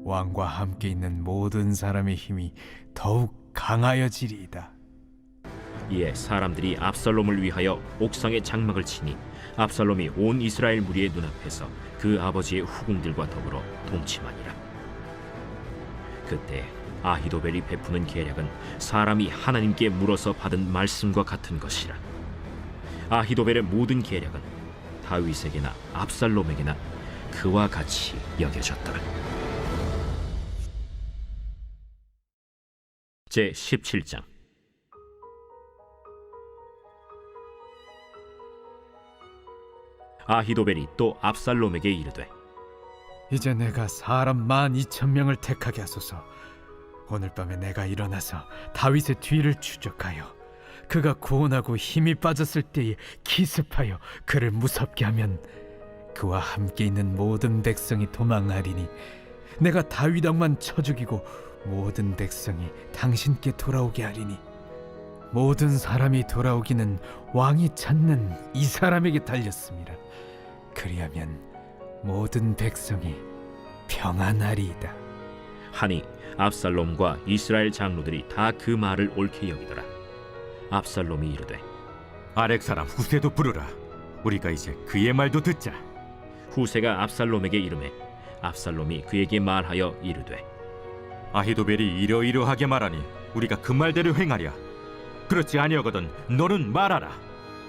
왕과 함께 있는 모든 사람의 힘이 더욱 강하여지리이다. 이에 사람들이 압살롬을 위하여 옥상에 장막을 치니 압살롬이 온 이스라엘 무리의 눈앞에서 그 아버지의 후궁들과 더불어 동침하니라. 그때 아히도벨이 베푸는 계략은 사람이 하나님께 물어서 받은 말씀과 같은 것이라. 아히도벨의 모든 계략은 다윗에게나 압살롬에게나 그와 같이 여겨졌더라. 제 17장. 아히도벨이 또 압살롬에게 이르되 이제 내가 사람 12,000명을 택하게 하소서. 오늘 밤에 내가 일어나서 다윗의 뒤를 추적하여 그가 고온하고 힘이 빠졌을 때에 기습하여 그를 무섭게 하면 그와 함께 있는 모든 백성이 도망하리니 내가 다윗 왕만 쳐 죽이고 모든 백성이 당신께 돌아오게 하리니 모든 사람이 돌아오기는 왕이 찾는 이 사람에게 달렸습니다. 그리하면 모든 백성이 평안하리이다. 하니 압살롬과 이스라엘 장로들이 다 그 말을 옳게 여기더라. 압살롬이 이르되 아렉 사람 후세도 부르라. 우리가 이제 그의 말도 듣자. 후세가 압살롬에게 이르매 압살롬이 그에게 말하여 이르되 아히도벨이 이러이러하게 말하니 우리가 그 말대로 행하랴. 그렇지 아니하거든 너는 말하라.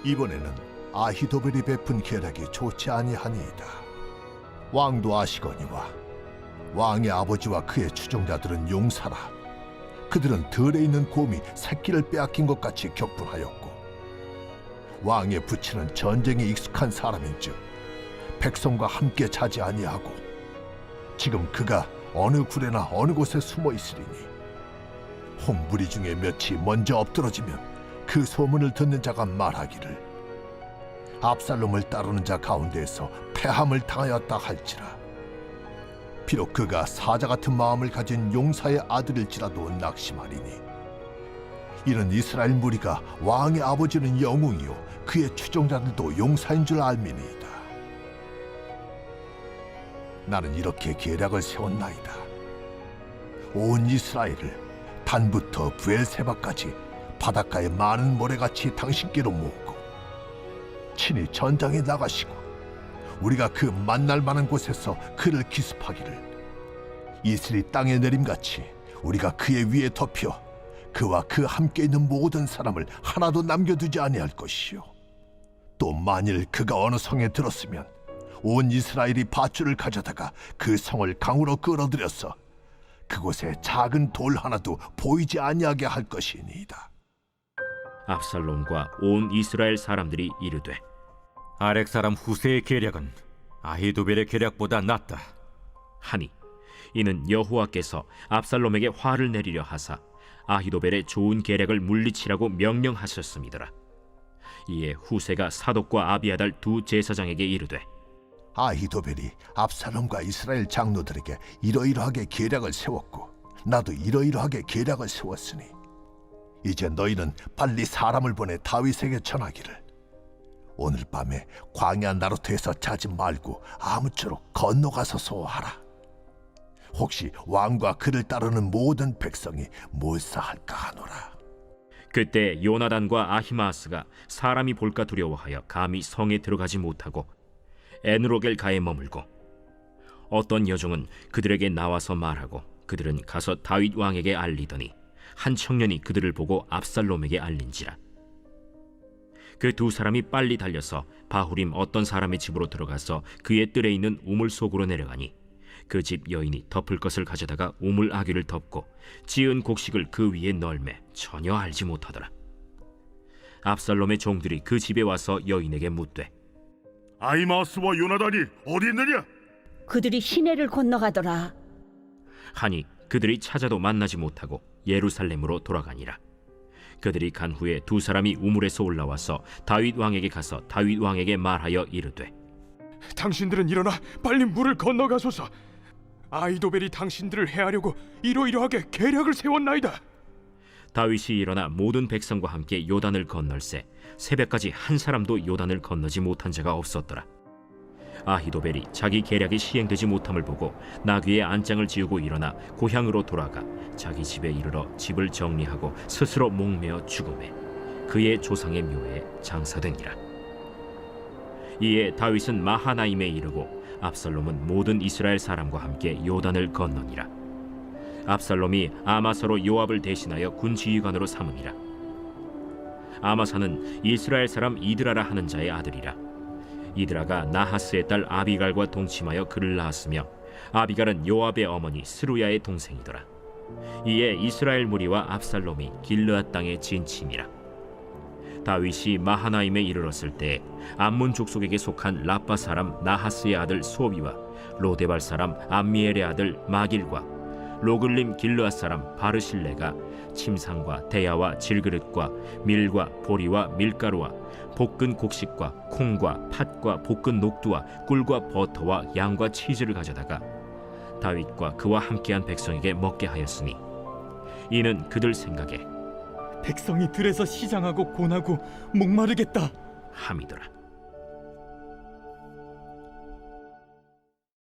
이번에는 아히도벨이 베푼 계략이 좋지 아니하니이다. 왕도 아시거니와 왕의 아버지와 그의 추종자들은 용사라. 그들은 들에 있는 곰이 새끼를 빼앗긴 것 같이 격분하였고 왕의 부친은 전쟁에 익숙한 사람인즉 백성과 함께 자지 아니하고 지금 그가 어느 굴에나 어느 곳에 숨어 있으리니 홍무리 중에 몇이 먼저 엎드러지면 그 소문을 듣는 자가 말하기를 압살롬을 따르는 자 가운데에서 패함을 당하였다 할지라. 비록 그가 사자 같은 마음을 가진 용사의 아들일지라도 낙심하리니 이는 이스라엘 무리가 왕의 아버지는 영웅이요 그의 추종자들도 용사인 줄 알미니이다. 나는 이렇게 계략을 세웠나이다. 온 이스라엘을 단부터 브엘세바까지 바닷가의 많은 모래같이 당신께로 모으고 친히 전장에 나가시고 우리가 그 만날 만한 곳에서 그를 기습하기를 이슬이 땅에 내림같이 우리가 그의 위에 덮여 그와 그 함께 있는 모든 사람을 하나도 남겨두지 아니할 것이요 또 만일 그가 어느 성에 들었으면 온 이스라엘이 밧줄을 가져다가 그 성을 강으로 끌어들여서 그곳에 작은 돌 하나도 보이지 아니하게 할 것이니이다. 압살롬과 온 이스라엘 사람들이 이르되 아렉 사람 후세의 계략은 아히도벨의 계략보다 낫다 하니 이는 여호와께서 압살롬에게 화를 내리려 하사 아히도벨의 좋은 계략을 물리치라고 명령하셨음이더라. 이에 후세가 사독과 아비아달 두 제사장에게 이르되 아히도벨이 압살롬과 이스라엘 장로들에게 이러이러하게 계략을 세웠고 나도 이러이러하게 계략을 세웠으니 이제 너희는 빨리 사람을 보내 다윗에게 전하기를 오늘 밤에 광야 나루터에서 자지 말고 아무쪼록 건너가서 하라. 혹시 왕과 그를 따르는 모든 백성이 몰사할까 하노라. 그때 요나단과 아히마아스가 사람이 볼까 두려워하여 감히 성에 들어가지 못하고 에누로겔 가에 머물고 어떤 여종은 그들에게 나와서 말하고 그들은 가서 다윗 왕에게 알리더니 한 청년이 그들을 보고 압살롬에게 알린지라. 그 두 사람이 빨리 달려서 바후림 어떤 사람의 집으로 들어가서 그의 뜰에 있는 우물 속으로 내려가니 그 집 여인이 덮을 것을 가져다가 우물 아귀를 덮고 지은 곡식을 그 위에 널매 전혀 알지 못하더라. 압살롬의 종들이 그 집에 와서 여인에게 묻되 아히마아스와 요나단이 어디 있느냐? 그들이 시내를 건너가더라. 하니 그들이 찾아도 만나지 못하고 예루살렘으로 돌아가니라. 그들이 간 후에 두 사람이 우물에서 올라와서 다윗 왕에게 가서 다윗 왕에게 말하여 이르되 당신들은 일어나 빨리 물을 건너가소서. 아히도벨이 당신들을 해하려고 이러이러하게 계략을 세웠나이다. 다윗이 일어나 모든 백성과 함께 요단을 건널새 새벽까지 한 사람도 요단을 건너지 못한 자가 없었더라. 아히도벨이 자기 계략이 시행되지 못함을 보고 나귀의 안장을 지우고 일어나 고향으로 돌아가 자기 집에 이르러 집을 정리하고 스스로 목매어 죽음에 그의 조상의 묘에 장사되니라. 이에 다윗은 마하나임에 이르고 압살롬은 모든 이스라엘 사람과 함께 요단을 건너니라. 압살롬이 아마사로 요압을 대신하여 군지휘관으로 삼으니라. 아마사는 이스라엘 사람 이드라라 하는 자의 아들이라. 이드라가 나하스의 딸 아비갈과 동침하여 그를 낳았으며 아비갈은 요압의 어머니 스루야의 동생이더라. 이에 이스라엘 무리와 압살롬이 길르앗 땅에 진침이라. 다윗이 마하나임에 이르렀을 때 암몬 족속에게 속한 라빠 사람 나하스의 아들 소비와 로데발 사람 암미엘의 아들 마길과 로글림 길르앗 사람 바르실레가 침상과 대야와 질그릇과 밀과 보리와 밀가루와 볶은 곡식과 콩과 팥과 볶은 녹두와 꿀과 버터와 양과 치즈를 가져다가 다윗과 그와 함께한 백성에게 먹게 하였으니 이는 그들 생각에 백성이 들에서 시장하고 곤하고 목마르겠다 함이더라.